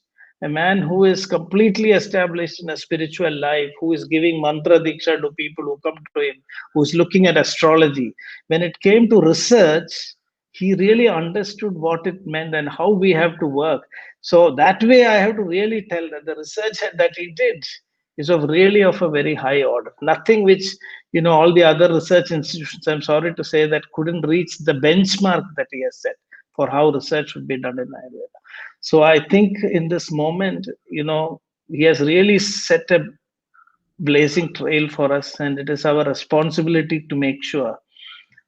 a man who is completely established in a spiritual life, who is giving mantra diksha to people who come to him, who's looking at astrology. When it came to research, he really understood what it meant and how we have to work. So that way, I have to really tell that the research that he did is really of a very high order. Nothing which, all the other research institutions, I'm sorry to say, that couldn't reach the benchmark that he has set for how research should be done in Ayurveda. So I think in this moment, he has really set a blazing trail for us, and it is our responsibility to make sure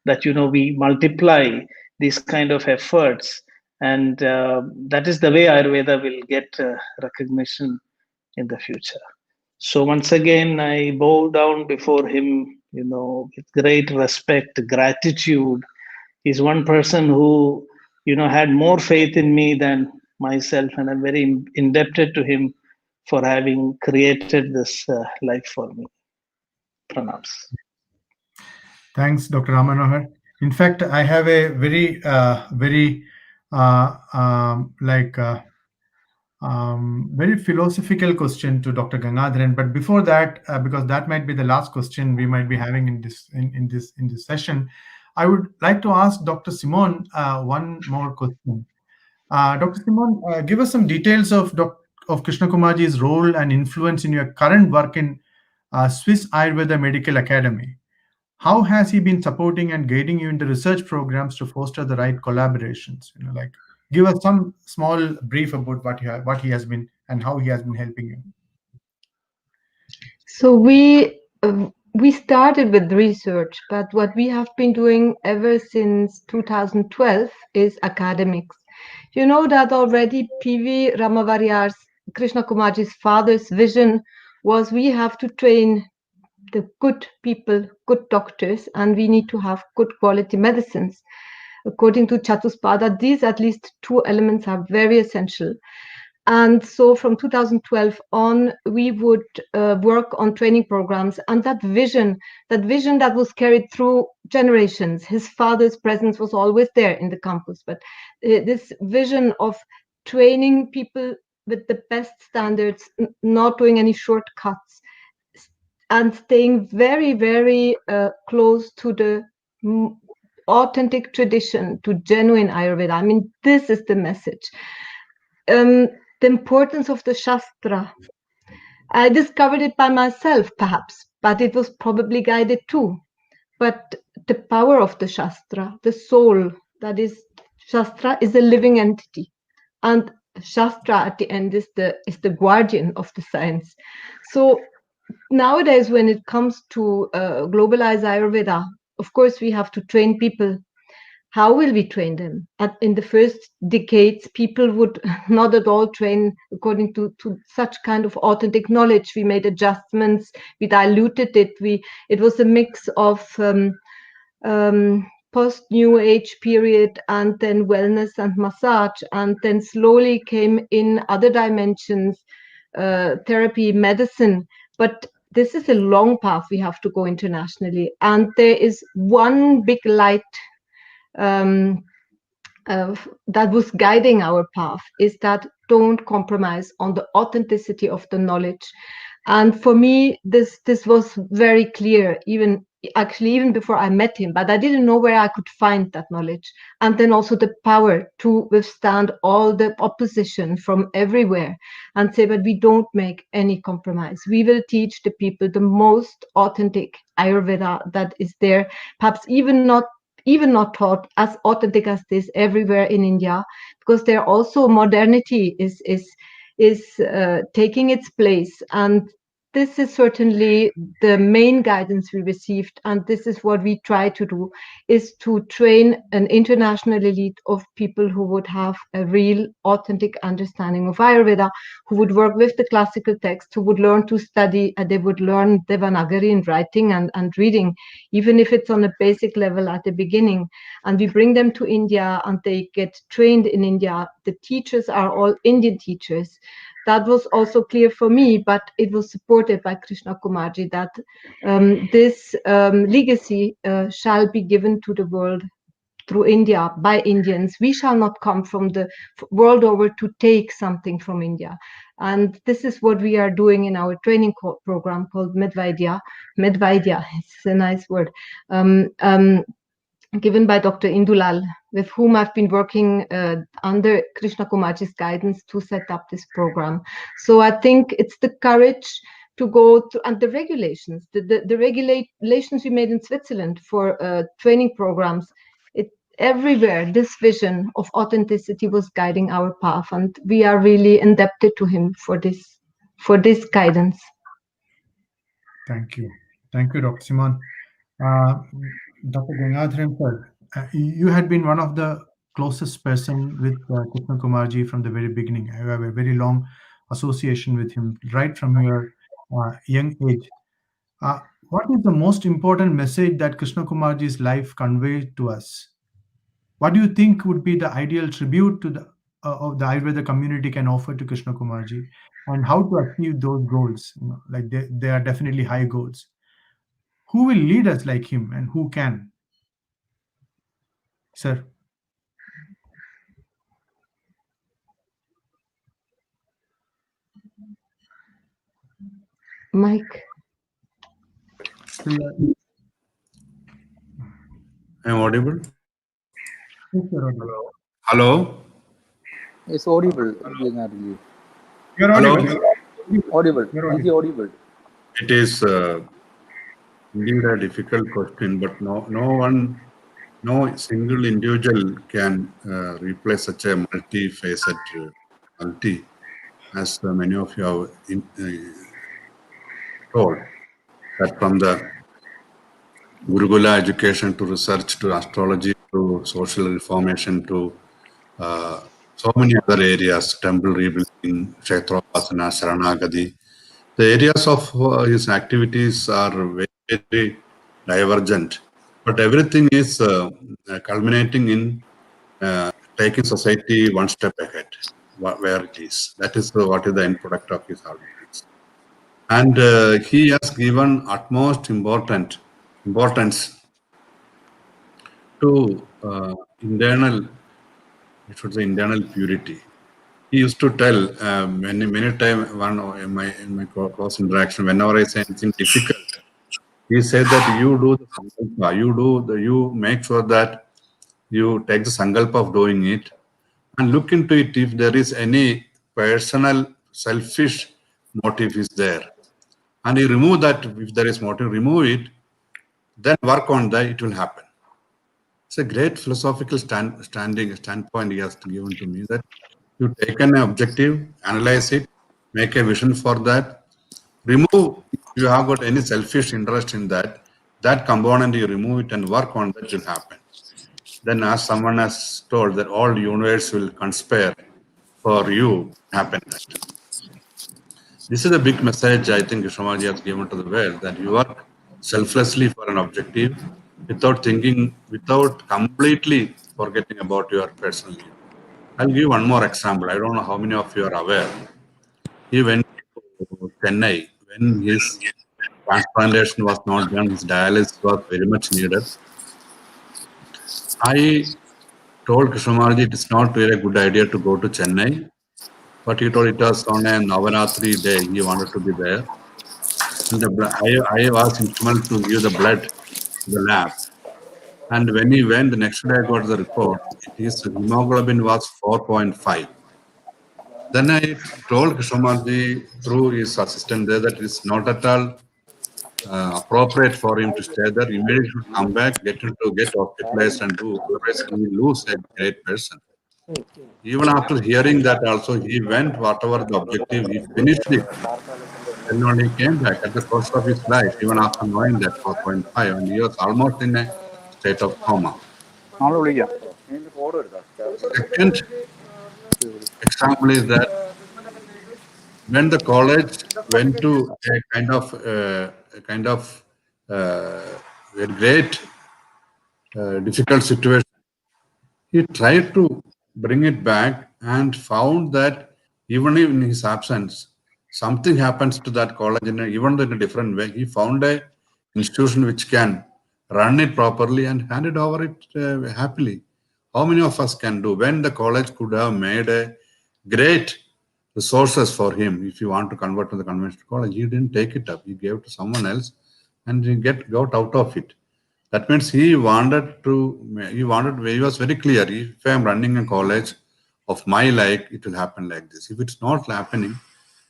that we multiply these kind of efforts, and that is the way Ayurveda will get recognition in the future. So once again, I bow down before him, with great respect, gratitude. He's one person who, had more faith in me than myself, and I'm very indebted to him for having created this life for me. Pranams. Thanks, Dr. Ramanohar. In fact, I have a very very philosophical question to Dr. Gangadharan. But before that, because that might be the last question we might be having in this session, I would like to ask Dr. Simon one more question. Dr. Simon, give us some details of Krishnakumarji's role and influence in your current work in Swiss Ayurveda Medical Academy. How has he been supporting and guiding you in the research programs to foster the right collaborations? Give us some small brief about what he has been and how he has been helping you. So we started with research, but what we have been doing ever since 2012 is academics. You know that already P.V. Ramavariyar's, Krishnakumarji's father's vision was we have to train the good people, good doctors, and we need to have good quality medicines. According to Chatuspada, these at least two elements are very essential. And so from 2012 on, we would work on training programs, and that vision that was carried through generations. His father's presence was always there in the campus, but this vision of training people with the best standards, not doing any shortcuts, and staying very, very close to the authentic tradition, to genuine Ayurveda. I mean, this is the message. The importance of the Shastra. I discovered it by myself, perhaps, but it was probably guided too. But the power of the Shastra, the soul, that is, Shastra is a living entity. And Shastra at the end is the guardian of the science. So nowadays, when it comes to globalize Ayurveda, of course, we have to train people. How will we train them? In the first decades, people would not at all train according to such kind of authentic knowledge. We made adjustments, we diluted it. It was a mix of post-New Age period and then wellness and massage, and then slowly came in other dimensions, therapy, medicine. But this is a long path we have to go internationally, and there is one big light that was guiding our path, is that don't compromise on the authenticity of the knowledge. And for me, this was very clear, even before I met him, but I didn't know where I could find that knowledge. And then also the power to withstand all the opposition from everywhere and say, but we don't make any compromise. We will teach the people the most authentic Ayurveda that is there, perhaps even not taught as authentic as this everywhere in India, because there also modernity is taking its place. And this is certainly the main guidance we received, and this is what we try to do, is to train an international elite of people who would have a real authentic understanding of Ayurveda, who would work with the classical text, who would learn to study, and they would learn Devanagari in writing and reading, even if it's on a basic level at the beginning. And we bring them to India and they get trained in India. The teachers are all Indian teachers. That was also clear for me, but it was supported by Krishnakumarji that this legacy shall be given to the world through India by Indians. We shall not come from the world over to take something from India. And this is what we are doing in our training program called Medvaidya. Medvaidya, it's a nice word. Given by Dr. Indulal, with whom I've been working under Krishnakumar's guidance to set up this program. So I think it's the courage to go to, and the regulations, the regulations we made in Switzerland for training programs, everywhere this vision of authenticity was guiding our path, and we are really indebted to him for this guidance. Thank you, Dr. Simon. Dr. Gangadharan sir, you had been one of the closest person with Krishnakumarji from the very beginning. I have a very long association with him right from your young age. What is the most important message that Krishnakumarji's life conveyed to us? What do you think would be the ideal tribute to the of the Ayurveda community can offer to Krishnakumarji, and how to achieve those goals? Like they are definitely high goals. Who will lead us like him, and who can? Sir. Mike. I'm audible? Hello. Hello? It's audible. You're audible. Audible. Is he audible? It is indeed a difficult question, but no single individual can replace such a multi-facet multi, as many of you have told, that from the Gurukula education to research to astrology to social reformation to so many other areas, temple rebuilding, Kshetrapasana, Sharanagati. The areas of his activities are very, very divergent, but everything is culminating in taking society one step ahead, where it is. That is what is the end product of his activities. And he has given utmost importance to internal purity. He used to tell many times in my close interaction, whenever I say anything difficult, he said that you do the sankalpa, you make sure that you take the sankalpa of doing it and look into it if there is any personal selfish motive is there. And you remove that. If there is motive, remove it, then work on that, it will happen. It's a great philosophical standpoint he has given to me, that you take an objective, analyze it, make a vision for that, remove, if you have got any selfish interest in that component, you remove it and work on that, will happen. Then as someone has told that all universe will conspire for you, happen that. This is a big message I think Krishnakumarji has given to the world, that you work selflessly for an objective without thinking, without completely forgetting about your personal need. I'll give one more example. I don't know how many of you are aware. He went to Chennai when his transplantation was not done, his dialysis was very much needed. I told Krishnakumarji it is not really a good idea to go to Chennai, but he told it was on a Navaratri day, he wanted to be there. And I was instrumental to give the blood to the lab. And when he went, the next day I got the report, his hemoglobin was 4.5. Then I told Krishnakumarji through his assistant there that it's not at all appropriate for him to stay there. Immediately should come back, get hospitalized and do, otherwise he will lose a great person. Even after hearing that also, he went whatever the objective, he finished it. Then only he came back at the cost of his life, even after knowing that 4.5, and he was almost in a state of coma. Second example is that when the college went to a kind of very great difficult situation, he tried to bring it back and found that even in his absence, something happens to that college even in a different way. He found a institution which can run it properly, and hand it over it happily. How many of us can do? When the college could have made a great resources for him, if you want to convert to the conventional college, he didn't take it up. He gave it to someone else, and he got out of it. That means he was very clear. If I am running a college of my like, it will happen like this. If it's not happening,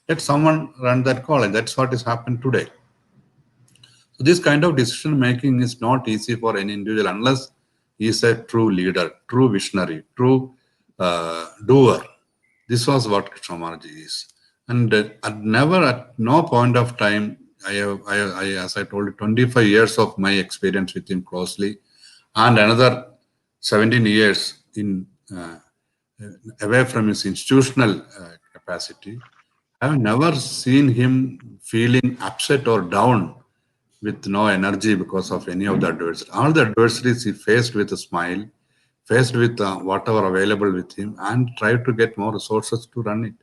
let someone run that college. That's what has happened today. So this kind of decision making is not easy for any individual unless he is a true leader, true visionary, true doer. This was what Krishnakumar is. And at no point of time, as I told you, 25 years of my experience with him closely, and another 17 years in away from his institutional capacity, I have never seen him feeling upset or down with no energy because of any of the adversities. All the adversities he faced with a smile, faced with whatever available with him, and tried to get more resources to run it.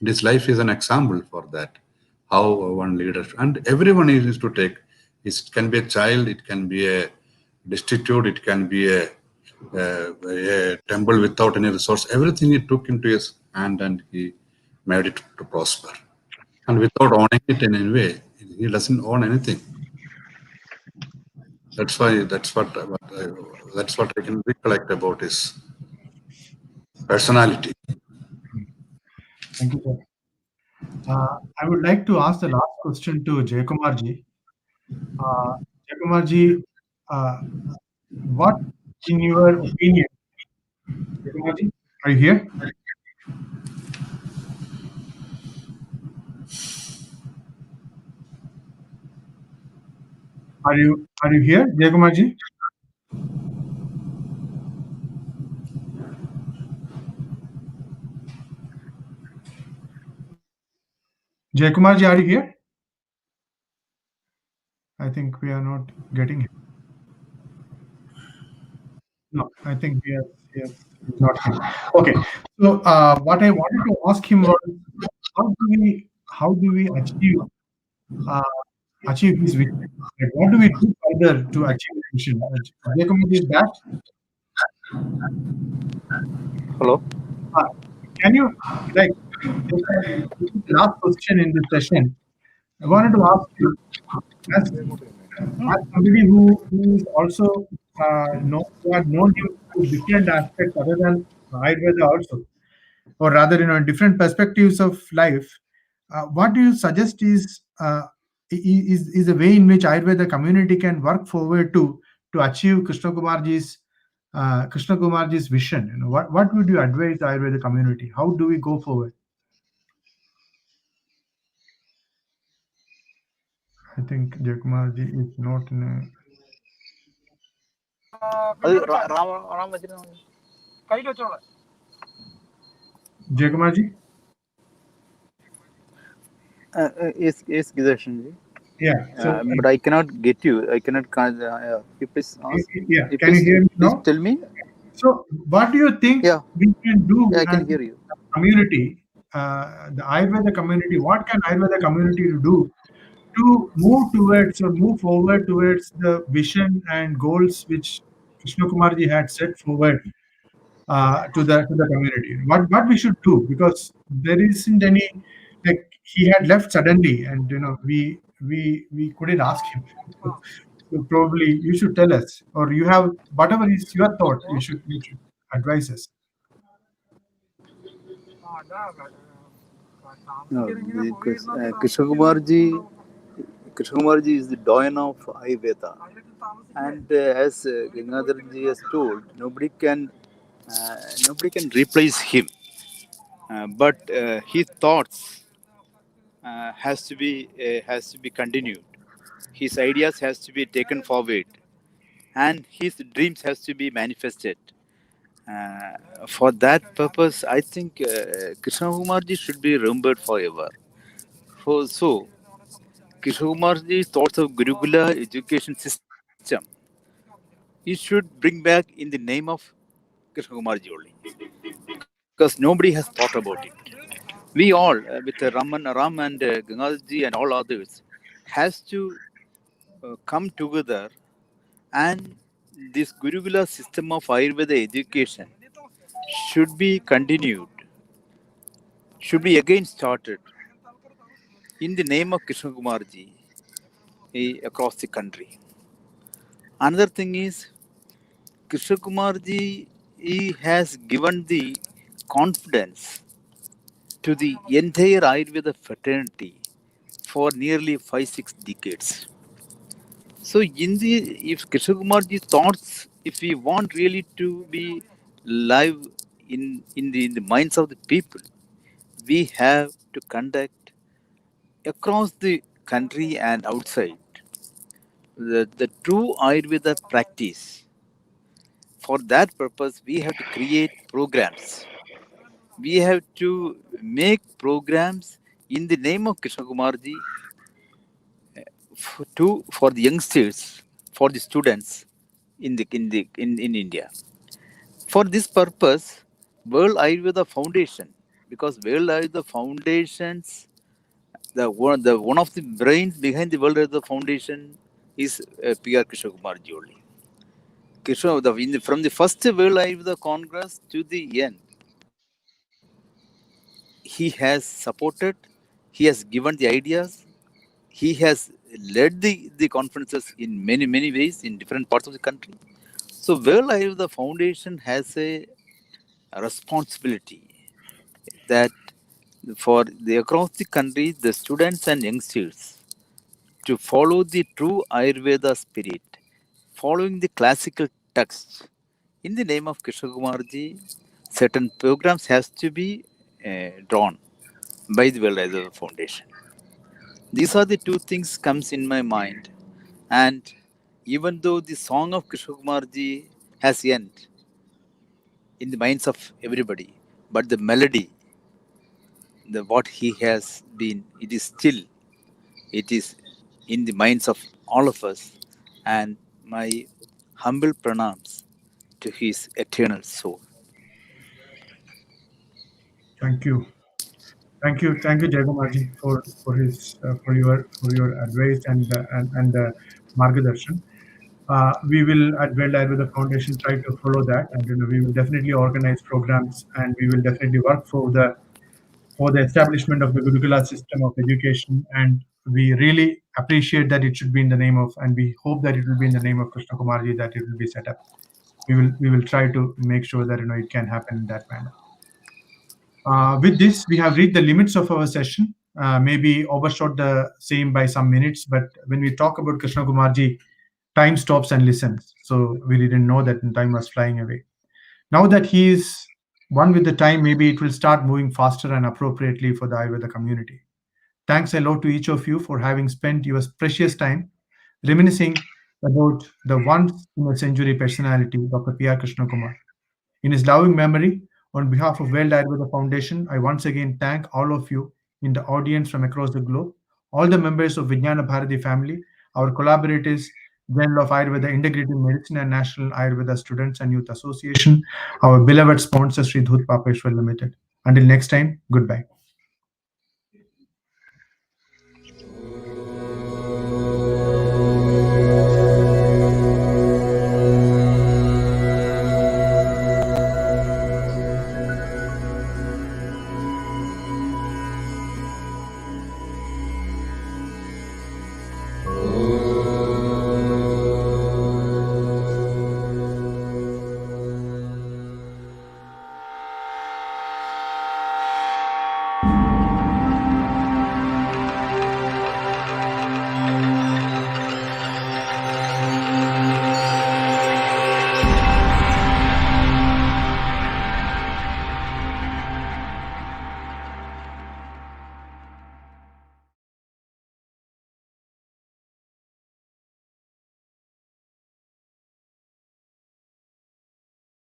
This life is an example for that. How one leader and everyone is to take. It can be a child, it can be a destitute, it can be a temple without any resource. Everything he took into his hand and he made it to prosper. And without owning it in any way, he doesn't own anything. That's what I can recollect about his personality. Thank you, sir. I would like to ask the last question to Jayakumarji. Jayakumarji, what, in your opinion, Jayakumarji, are you here? Are you here, Jayakumarji? Jayakumarji, are you here? I think we are not getting him. No, I think we are not here. Okay. So what I wanted to ask him was, how do we achieve his vision? Like, what do we do further to achieve the vision? Jayakumarji is back. Hello. Can you, like, this is the last question in this session. I wanted to ask you, as somebody who is also who had known him to different aspects other than Ayurveda also, or rather, in different perspectives of life. What do you suggest is a way in which Ayurveda community can work forward to achieve Krishnakumarji's vision? What would you advise the Ayurveda community? How do we go forward? I think Jayakumarji is not in a. Jayakumarji? Yes, Gidashanji. Yeah. So, But I cannot get you. I cannot. You please ask. yeah. Can you hear me Please now? tell me. So, what do you think Yeah. we can do? Yeah, I can as hear you. Community, the Ayurveda community. What can Ayurveda community do to move towards or move forward towards the vision and goals which Krishnakumarji had set forward to the community? What we should do, because there isn't any, like, he had left suddenly, and we couldn't ask him. So probably you should tell us, or you have whatever is your thought. You should advise us. No, because Krishnakumarji is the doyen of Ayurveda, and as Gangadharji has told, nobody can replace him. But his thoughts has to be continued. His ideas has to be taken forward, and his dreams has to be manifested. For that purpose, I think Krishnakumarji should be remembered forever. So, Krishnakumarji's thoughts of Gurukula education system, he should bring back in the name of Krishnakumarji only, because nobody has thought about it. We all, with Ram and Gangadharji and all others, has to come together And this Gurukula system of Ayurveda education should be continued, should be again started in the name of Krishnakumarji across the country. Another thing is, Krishnakumarji, he has given the confidence to the entire Ayurveda fraternity for nearly 5-6 decades. So, if Krishnakumarji thoughts, if we want really to be live in the minds of the people, we have to conduct across the country and outside the true Ayurveda practice. For that purpose, we have to create programs. We have to make programs in the name of Krishna Kumarji for the youngsters, for the students in India. For this purpose, World Ayurveda Foundation, because World Ayurveda Foundations, one of the brains behind the World Ayurveda Foundation is P.R. Krishna Kumarji only. Krishna, from the first World Ayurveda Congress to the end, he has supported, he has given the ideas, he has led the conferences in many ways in different parts of the country. So, World Ayurveda Foundation has a responsibility that for across the country, the students and youngsters to follow the true Ayurveda spirit, following the classical texts. In the name of Krishna Kumarji, certain programs has to be drawn by the World Ayurveda Foundation. These are the two things comes in my mind. And even though the song of Krishna Kumarji has end in the minds of everybody, but the melody, what he has been, it is in the minds of all of us. And my humble pranams to his eternal soul. Thank you. Thank you, Jagamarji, for your advice and margadarshan. We will at World Ayurveda Foundation try to follow that, and we will definitely organize programs, and we will definitely work for the establishment of the Gurukula system of education. And we really appreciate that it should be in the name of, and we hope that it will be in the name of Krishna Kumarji that it will be set up. We will try to make sure that it can happen in that manner. With this, we have reached the limits of our session. Maybe overshot the same by some minutes, but when we talk about Krishna Kumarji, time stops and listens. So we didn't know that time was flying away. Now that he is one with the time, maybe it will start moving faster and appropriately for the Ayurveda community. Thanks a lot to each of you for having spent your precious time reminiscing about the once in a century personality, Dr. P.R. Krishna Kumar. In his loving memory, on behalf of World Ayurveda Foundation, I once again thank all of you in the audience from across the globe, all the members of Vijnana Bharati family, our collaborators, Journal of Ayurveda, Integrative Medicine and National Ayurveda Students and Youth Association, our beloved sponsor, Sri Dhut Papeshwar Limited. Until next time, goodbye.